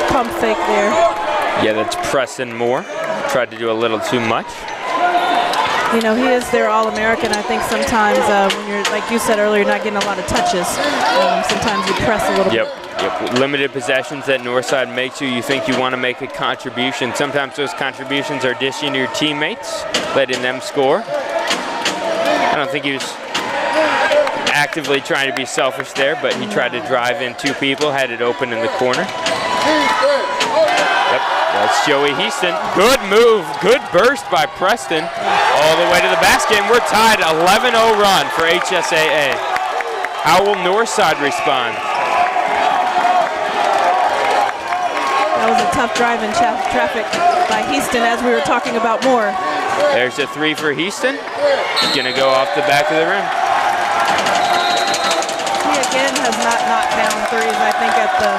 [SPEAKER 1] pump fake there.
[SPEAKER 2] Yeah, that's Preston Moore. Tried to do a little too much.
[SPEAKER 1] You know, he is their All-American. I think sometimes when you're, like you said earlier, not getting a lot of touches, sometimes you press a little bit.
[SPEAKER 2] Yep. Limited possessions that Northside makes you think you want to make a contribution. Sometimes those contributions are dishing to your teammates, letting them score. I don't think he was actively trying to be selfish there, but he tried to drive in two people, had it open in the corner. Yep, that's Joey Heaston. Good move, good burst by Preston. All the way to the basket, and we're tied. 11-0 run for HSAA. How will Northside respond?
[SPEAKER 1] That was a tough drive in traffic by Heaston, as we were talking about more.
[SPEAKER 2] There's a three for Heaston. He's gonna go off the back of the rim.
[SPEAKER 1] He again has not knocked down threes, I think, at the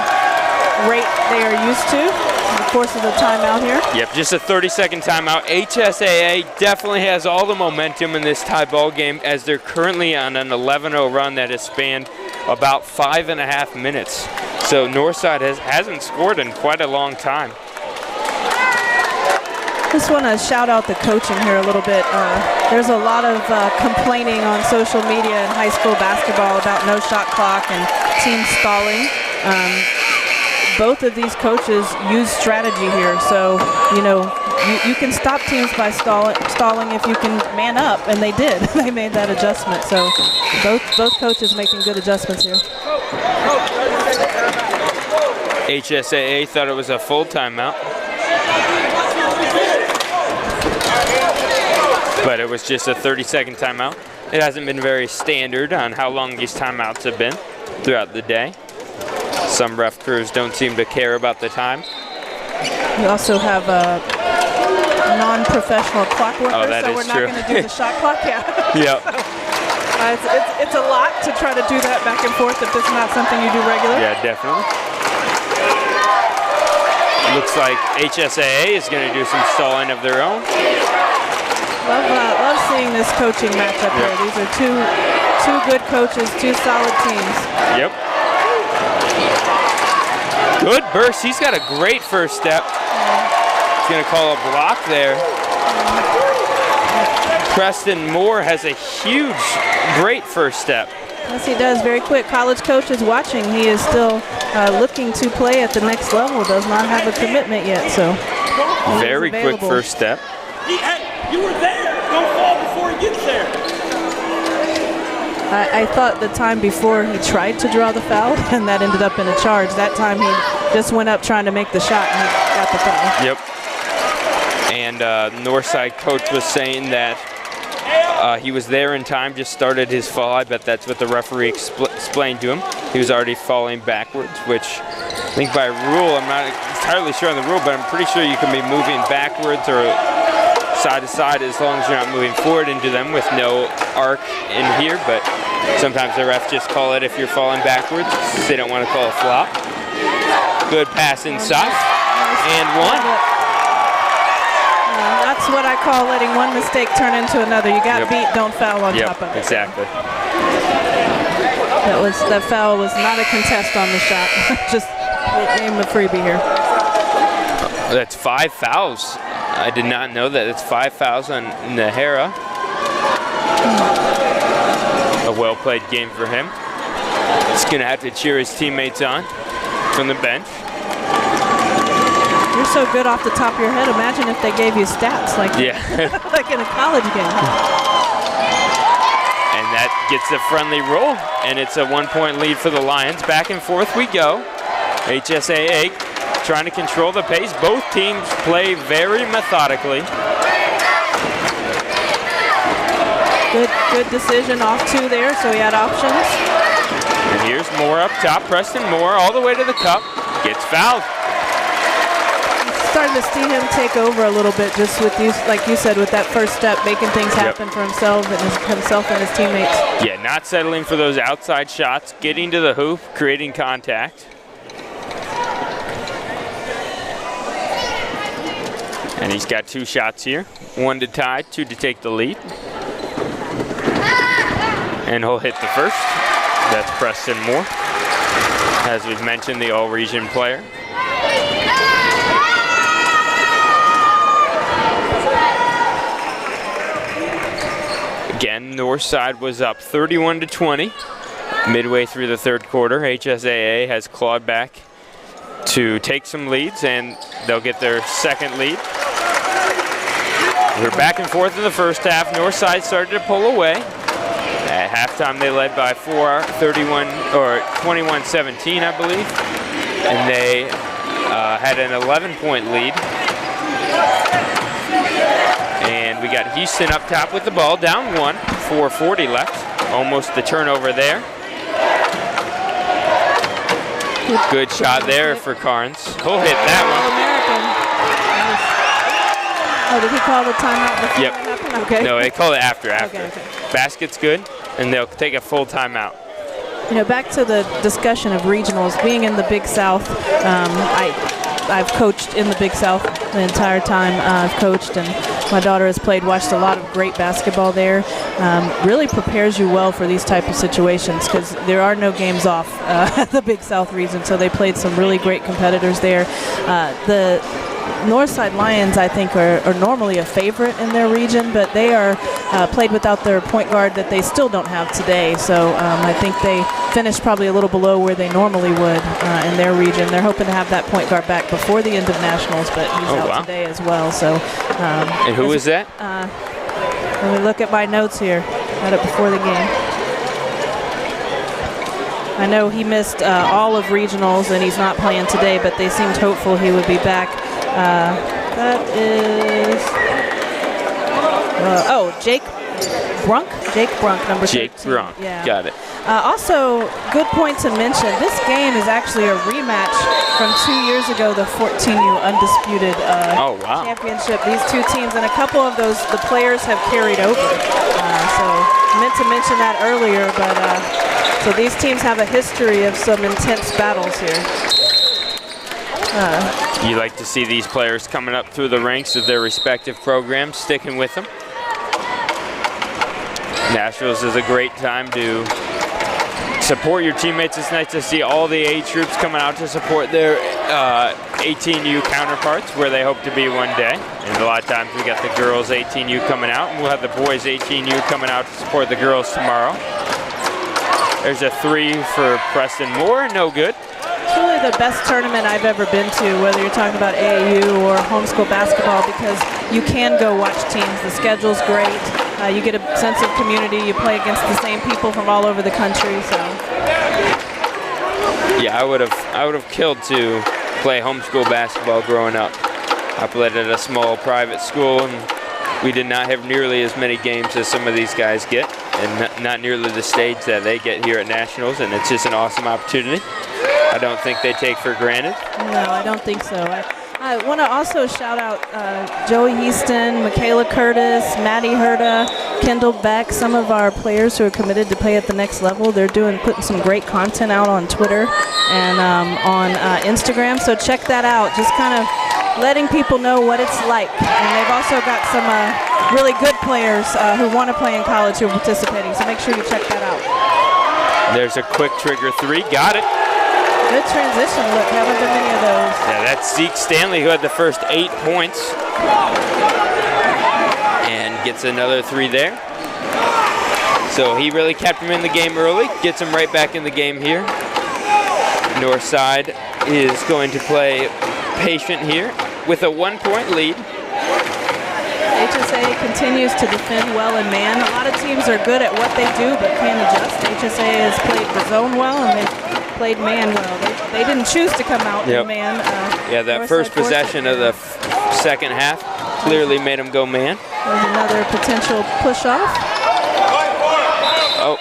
[SPEAKER 1] rate they are used to in the course of the timeout here.
[SPEAKER 2] Yep, just a 30-second timeout. HSAA definitely has all the momentum in this tie ball game as they're currently on an 11-0 run that has spanned about 5.5 minutes. So Northside hasn't scored in quite a long time.
[SPEAKER 1] Just want to shout out the coaching here a little bit. There's a lot of complaining on social media in high school basketball about no shot clock and team stalling. Both of these coaches use strategy here, so you know you can stop teams by stalling if you can man up, and they did. They made that adjustment, so both coaches making good adjustments here.
[SPEAKER 2] HSAA thought it was a full timeout, but it was just a 30-second timeout. It hasn't been very standard on how long these timeouts have been throughout the day. Some ref crews don't seem to care about the time.
[SPEAKER 1] We also have a non-professional clock worker,
[SPEAKER 2] oh, that
[SPEAKER 1] so
[SPEAKER 2] is
[SPEAKER 1] we're
[SPEAKER 2] true.
[SPEAKER 1] not going to do the shot clock. Yeah.
[SPEAKER 2] Yep.
[SPEAKER 1] It's a lot to try to do that back and forth if it's not something you do regularly.
[SPEAKER 2] Yeah, definitely. Looks like HSAA is going to do some stalling of their own.
[SPEAKER 1] Love seeing this coaching matchup here. These are two good coaches, two solid teams.
[SPEAKER 2] Yep. Good burst. He's got a great first step. He's going to call a block there. Preston Moore has a huge, great first step.
[SPEAKER 1] Yes, he does. Very quick. College coach is watching. He is still looking to play at the next level. Does not have a commitment yet, so
[SPEAKER 2] very quick first step.
[SPEAKER 3] Hey, you were there. Don't fall before he gets there.
[SPEAKER 1] I thought the time before he tried to draw the foul, and that ended up in a charge. That time he just went up trying to make the shot, and he got the foul.
[SPEAKER 2] Yep. And Northside coach was saying that he was there in time, just started his fall. I bet that's what the referee explained to him. He was already falling backwards, which I think by rule, I'm not entirely sure on the rule, but I'm pretty sure you can be moving backwards or side to side as long as you're not moving forward into them with no arc in here. But sometimes the refs just call it if you're falling backwards. They don't want to call a flop. Good pass inside, and one.
[SPEAKER 1] That's what I call letting one mistake turn into another. You got beat, don't foul on top of it.
[SPEAKER 2] Exactly.
[SPEAKER 1] That foul was not a contest on the shot. Just gave him a freebie here.
[SPEAKER 2] That's 5 fouls. I did not know that. It's 5 fouls on Nahara. A well-played game for him. He's going to have to cheer his teammates on from the bench.
[SPEAKER 1] You're so good off the top of your head. Imagine if they gave you stats like like in a college game.
[SPEAKER 2] And that gets a friendly roll, and it's a 1-point lead for the Lions. Back and forth we go. HSAA trying to control the pace. Both teams play very methodically.
[SPEAKER 1] Good decision off two there, so he had options.
[SPEAKER 2] And here's Moore up top. Preston Moore all the way to the cup. Gets fouled.
[SPEAKER 1] Starting to see him take over a little bit, just with you, like you said, with that first step, making things happen for himself and his teammates.
[SPEAKER 2] Yeah, not settling for those outside shots, getting to the hoop, creating contact. And he's got 2 shots here, 1 to tie, 2 to take the lead. And he'll hit the first. That's Preston Moore, as we've mentioned, the all-region player. Again, Northside was up 31-20 midway through the third quarter. HSAA has clawed back to take some leads, and they'll get their second lead. We're back and forth in the first half. Northside started to pull away. At halftime, they led by 21-17, I believe, and they had an 11-point lead. And we got Houston up top with the ball, down 1, 4:40 left. Almost the turnover there. Good shot there for Carnes. He'll hit that
[SPEAKER 1] one. Oh, did he call the timeout before
[SPEAKER 2] that
[SPEAKER 1] happened? Okay.
[SPEAKER 2] No, they call it after.
[SPEAKER 1] Okay.
[SPEAKER 2] Basket's good, and they'll take a full timeout.
[SPEAKER 1] You know, back to the discussion of regionals, being in the Big South, I've coached in the Big South the entire time I've coached, and my daughter has watched a lot of great basketball there. Really prepares you well for these type of situations because there are no games off the Big South region, so they played some really great competitors there. The Northside Lions, I think, are normally a favorite in their region, but they are played without their point guard that they still don't have today. So I think they finished probably a little below where they normally would in their region. They're hoping to have that point guard back before the end of nationals, but he's out today as well. So.
[SPEAKER 2] And who is that?
[SPEAKER 1] Let me look at my notes here. Got it before the game. I know he missed all of regionals and he's not playing today, but they seemed hopeful he would be back. That is, Brunk? Jake Brunk, number 13.
[SPEAKER 2] Jake Brunk,
[SPEAKER 1] yeah.
[SPEAKER 2] got it.
[SPEAKER 1] Also, good point to mention, this game is actually a rematch from 2 years ago, the 14U undisputed championship. These two teams, and a couple of those, the players have carried over. So meant to mention that earlier, but so these teams have a history of some intense battles here.
[SPEAKER 2] You like to see these players coming up through the ranks of their respective programs, sticking with them. Nationals is a great time to support your teammates. It's nice to see all the age groups coming out to support their 18U counterparts where they hope to be one day. And a lot of times we got the girls 18U coming out, and we'll have the boys 18U coming out to support the girls tomorrow. There's a 3 for Preston Moore, no good.
[SPEAKER 1] It's really the best tournament I've ever been to, whether you're talking about AAU or homeschool basketball, because you can go watch teams. The schedule's great. You get a sense of community. You play against the same people from all over the country. So.
[SPEAKER 2] Yeah, I would have killed to play homeschool basketball growing up. I played at a small private school, and we did not have nearly as many games as some of these guys get, and not nearly the stage that they get here at Nationals, and it's just an awesome opportunity. I don't think they take for granted.
[SPEAKER 1] No, I don't think so. I want to also shout out Joey Heaston, Michaela Curtis, Maddie Herda, Kendall Beck, some of our players who are committed to play at the next level. They're putting some great content out on Twitter and on Instagram, so check that out. Just kind of letting people know what it's like. And they've also got some really good players who want to play in college who are participating, so make sure you check that out.
[SPEAKER 2] There's a quick trigger 3, got it.
[SPEAKER 1] Good transition look, haven't been many of those.
[SPEAKER 2] Yeah, that's Zeke Stanley who had the first 8 points. And gets another 3 there. So he really kept him in the game early, gets him right back in the game here. Northside is going to play patient here with a 1-point lead.
[SPEAKER 1] HSAA continues to defend well in man. A lot of teams are good at what they do but can't adjust. HSAA has played the zone well and they've played man well. They didn't choose to come out in man.
[SPEAKER 2] Yeah, that first possession of the second half clearly made them go man.
[SPEAKER 1] There's another potential push off.
[SPEAKER 2] Oh,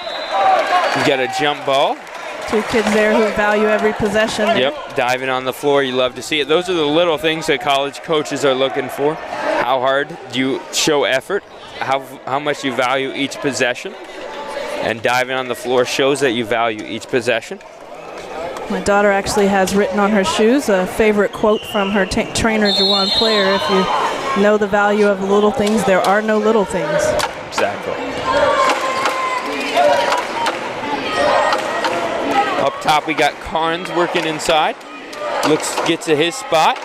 [SPEAKER 2] you got a jump ball.
[SPEAKER 1] 2 kids there who value every possession.
[SPEAKER 2] Yep, diving on the floor, you love to see it. Those are the little things that college coaches are looking for. How hard do you show effort? How much you value each possession? And diving on the floor shows that you value each possession.
[SPEAKER 1] My daughter actually has written on her shoes a favorite quote from her trainer, Jawan Player. If you know the value of the little things, there are no little things.
[SPEAKER 2] Exactly. Up top, we got Carnes working inside. Gets to his spot.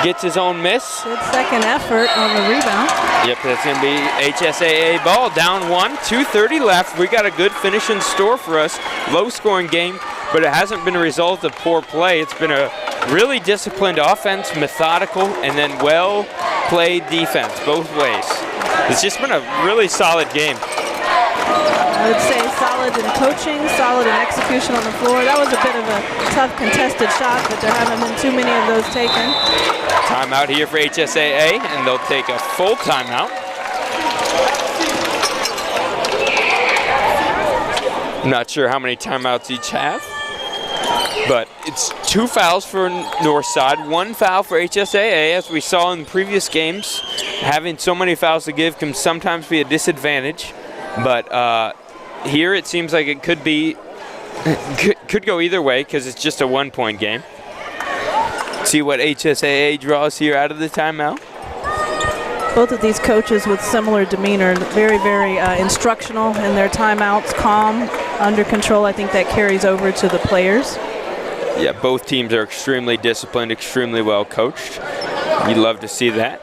[SPEAKER 2] Gets his own miss.
[SPEAKER 1] Good second effort on the rebound.
[SPEAKER 2] Yep, that's going to be HSAA ball. Down 1, 2:30 left. We got a good finish in store for us. Low-scoring game, but it hasn't been a result of poor play. It's been a really disciplined offense, methodical, and then well-played defense both ways. It's just been a really solid game.
[SPEAKER 1] I would say solid in coaching, solid in execution on the floor. That was a bit of a tough contested shot, but there haven't been too many of those taken.
[SPEAKER 2] Timeout here for HSAA, and they'll take a full timeout. I'm not sure how many timeouts each have, but it's 2 fouls for Northside, 1 foul for HSAA. As we saw in previous games, having so many fouls to give can sometimes be a disadvantage, but here it seems like it could go either way because it's just a 1-point game. See what HSAA draws here out of the timeout.
[SPEAKER 1] Both of these coaches with similar demeanor, very, very instructional in their timeouts, calm, under control. I think that carries over to the players.
[SPEAKER 2] Yeah, both teams are extremely disciplined, extremely well coached. You love to see that.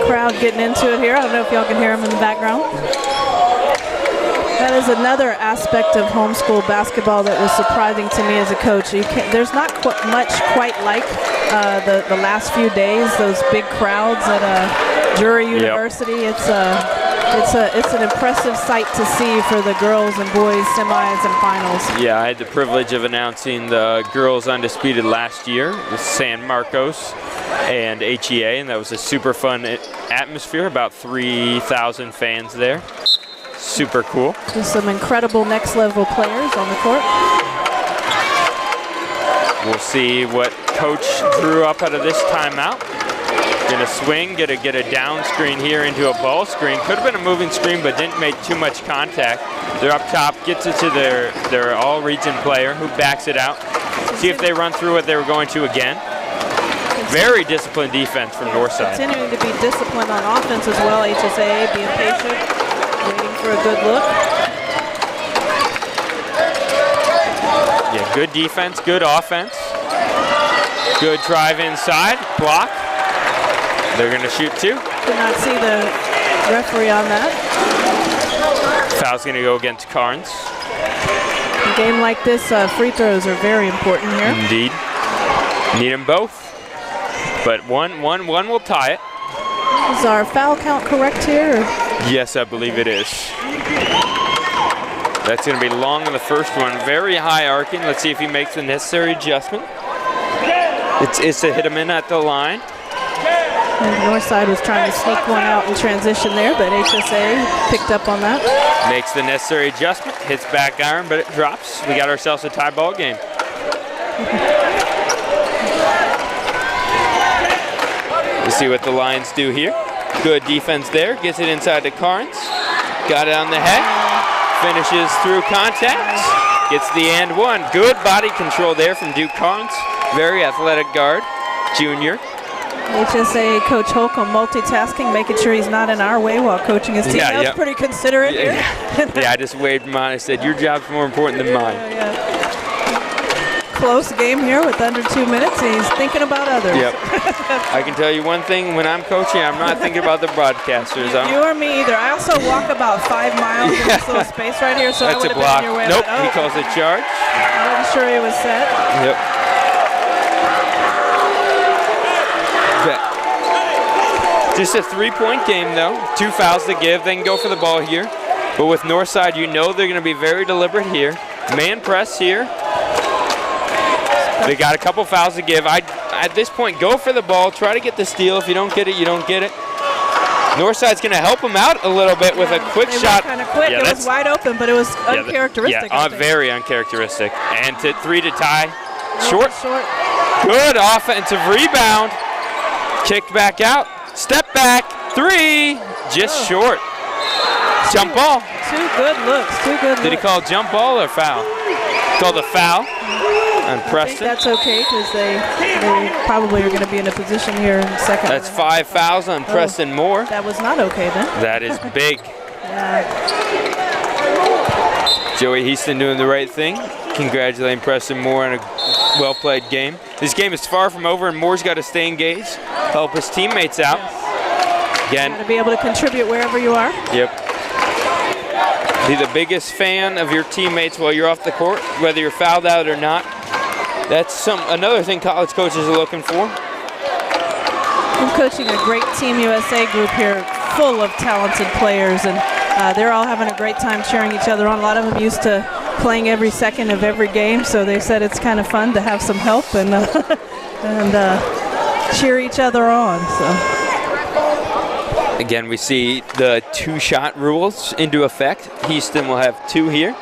[SPEAKER 1] Crowd getting into it here. I don't know if y'all can hear them in the background. That is another aspect of homeschool basketball that was surprising to me as a coach. There's not much quite like the last few days, those big crowds at Drury University. It's It's an impressive sight to see for the girls and boys semis and finals.
[SPEAKER 2] Yeah, I had the privilege of announcing the girls undisputed last year with San Marcos and HEA, and that was a super fun atmosphere, about 3,000 fans there. Super cool.
[SPEAKER 1] Just some incredible next level players on the court.
[SPEAKER 2] We'll see what Coach drew up out of this timeout. Gonna swing, get a down screen here into a ball screen. Could have been a moving screen, but didn't make too much contact. They're up top, gets it to their all-region player who backs it out. See if they run through what they were going to again. Very disciplined defense from Northside.
[SPEAKER 1] Continuing to be disciplined on offense as well. HSAA being patient, waiting for a good look.
[SPEAKER 2] Yeah, good defense, good offense. Good drive inside, block. They're going to shoot two.
[SPEAKER 1] Did not see the referee on that.
[SPEAKER 2] Foul's going to go against Carnes.
[SPEAKER 1] In a game like this, free throws are very important here.
[SPEAKER 2] Indeed. Need them both. But one will tie it.
[SPEAKER 1] Is our foul count correct here? Or?
[SPEAKER 2] Yes, I believe it is. That's going to be long on the first one. Very high arcing. Let's see if he makes the necessary adjustment. It's to hit him in at the line.
[SPEAKER 1] And Northside was trying to sneak one out in transition there, but HSA picked up on that.
[SPEAKER 2] Makes the necessary adjustment. Hits back iron, but it drops. We got ourselves a tie ball game. We'll see what the Lions do here. Good defense there. Gets it inside to Carnes. Got it on the head. Finishes through contact. Gets the and one. Good body control there from Duke Carnes. Very athletic guard, junior.
[SPEAKER 1] HSA Coach Holcomb multitasking, making sure he's not in our way while coaching his team.
[SPEAKER 2] Yeah,
[SPEAKER 1] That's pretty considerate here.
[SPEAKER 2] Yeah, I just waved him on. I said, your job's more important than mine.
[SPEAKER 1] Close game here with under 2 minutes, and he's thinking about others.
[SPEAKER 2] Yep. I can tell you one thing, when I'm coaching, I'm not thinking about the broadcasters.
[SPEAKER 1] You or me either. I also walk about 5 miles in this little space right here, so
[SPEAKER 2] that's
[SPEAKER 1] I would
[SPEAKER 2] a
[SPEAKER 1] have
[SPEAKER 2] block.
[SPEAKER 1] been in your way.
[SPEAKER 2] Nope,
[SPEAKER 1] he
[SPEAKER 2] calls a charge.
[SPEAKER 1] I wasn't sure he was set.
[SPEAKER 2] Yep. Just a 3-point game, though. 2 fouls to give. They can go for the ball here. But with Northside, you know they're going to be very deliberate here. Man press here. They got a couple fouls to give. At this point, go for the ball. Try to get the steal. If you don't get it, you don't get it. Northside's going to help them out a little bit with a quick shot.
[SPEAKER 1] Kind of quick. It was wide open, but it was uncharacteristic.
[SPEAKER 2] Very uncharacteristic. And 3 to tie. Short. Good offensive rebound. Kicked back out. Step back, 3, just short. Jump ball.
[SPEAKER 1] 2 good looks, 2 good looks.
[SPEAKER 2] Did he call jump ball or foul? Called a foul on Preston.
[SPEAKER 1] I think that's okay because they probably are going to be in a position here in second.
[SPEAKER 2] That's 5 fouls on Preston Moore.
[SPEAKER 1] That was not okay then.
[SPEAKER 2] That is big.
[SPEAKER 1] Yeah.
[SPEAKER 2] Joey Heaston doing the right thing. Congratulating Preston Moore on a well-played game. This game is far from over, and Moore's got to stay engaged, help his teammates out. Again,
[SPEAKER 1] you got to be able to contribute wherever you are.
[SPEAKER 2] Yep. Be the biggest fan of your teammates while you're off the court, whether you're fouled out or not. That's another thing college coaches are looking for.
[SPEAKER 1] I'm coaching a great Team USA group here, full of talented players, and they're all having a great time cheering each other on. A lot of them used to playing every second of every game, so they said it's kind of fun to have some help and cheer each other on. So.
[SPEAKER 2] Again, we see the 2-shot rules into effect. Houston will have 2 here.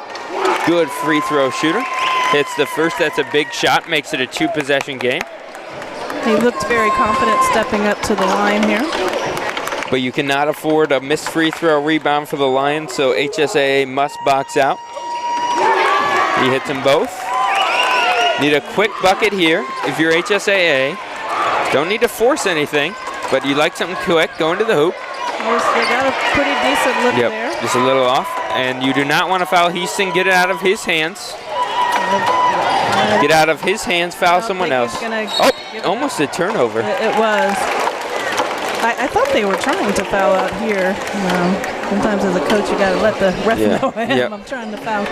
[SPEAKER 2] Good free throw shooter. Hits the first, that's a big shot, makes it a 2-possession game.
[SPEAKER 1] He looked very confident stepping up to the line here.
[SPEAKER 2] But you cannot afford a missed free throw rebound for the Lions, so HSAA must box out. He hits them both. Need a quick bucket here if you're HSAA. Don't need to force anything, but you like something quick, go into the hoop.
[SPEAKER 1] They got a pretty decent look there.
[SPEAKER 2] Just a little off. And you do not want to foul Houston. Get it out of his hands. Get out of his hands, foul someone else. Oh, almost a turnover.
[SPEAKER 1] It was. I thought they were trying to foul out here. Sometimes as a coach, you got to let the ref know I'm trying to foul.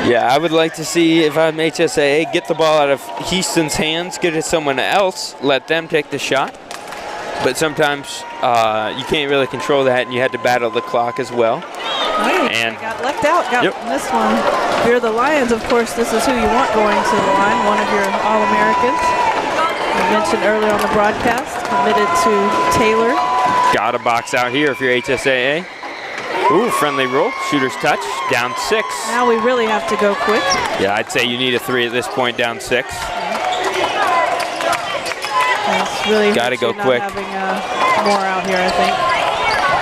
[SPEAKER 2] Yeah, I would like to see, if I'm HSAA, get the ball out of Houston's hands, get it to someone else, let them take the shot. but sometimes you can't really control that, and you had to battle the clock as well.
[SPEAKER 1] Right.
[SPEAKER 2] And
[SPEAKER 1] got lucked out, got
[SPEAKER 2] Yep.
[SPEAKER 1] this one. If you're the Lions, of course, this is who you want going to the line, one of your All-Americans. I mentioned earlier on the broadcast, committed to Taylor.
[SPEAKER 2] got a box out here if you're HSAA. Ooh, friendly roll, shooter's touch, down 6.
[SPEAKER 1] Now we really have to go quick.
[SPEAKER 2] Yeah, I'd say you need a 3 at this point, down 6.
[SPEAKER 1] It's really
[SPEAKER 2] Gotta
[SPEAKER 1] hurts
[SPEAKER 2] go
[SPEAKER 1] you not
[SPEAKER 2] quick.
[SPEAKER 1] having more out here, I think.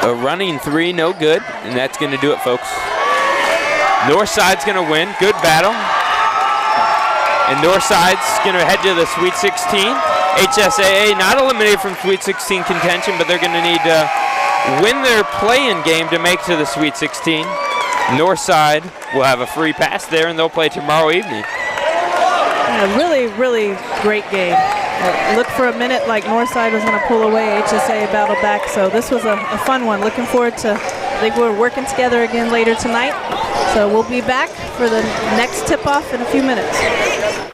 [SPEAKER 2] A running 3, no good, and that's going to do it, folks. Northside's going to win. Good battle. And Northside's going to head to the Sweet 16. HSAA not eliminated from Sweet 16 contention, but they're going to need to win their play-in game to make to the Sweet 16. Northside will have a free pass there, and they'll play tomorrow evening.
[SPEAKER 1] Yeah, really, really great game. It looked for a minute like Northside was going to pull away. HSA battled back, so this was a fun one. Looking forward to, I think we're working together again later tonight. So we'll be back for the next tip-off in a few minutes.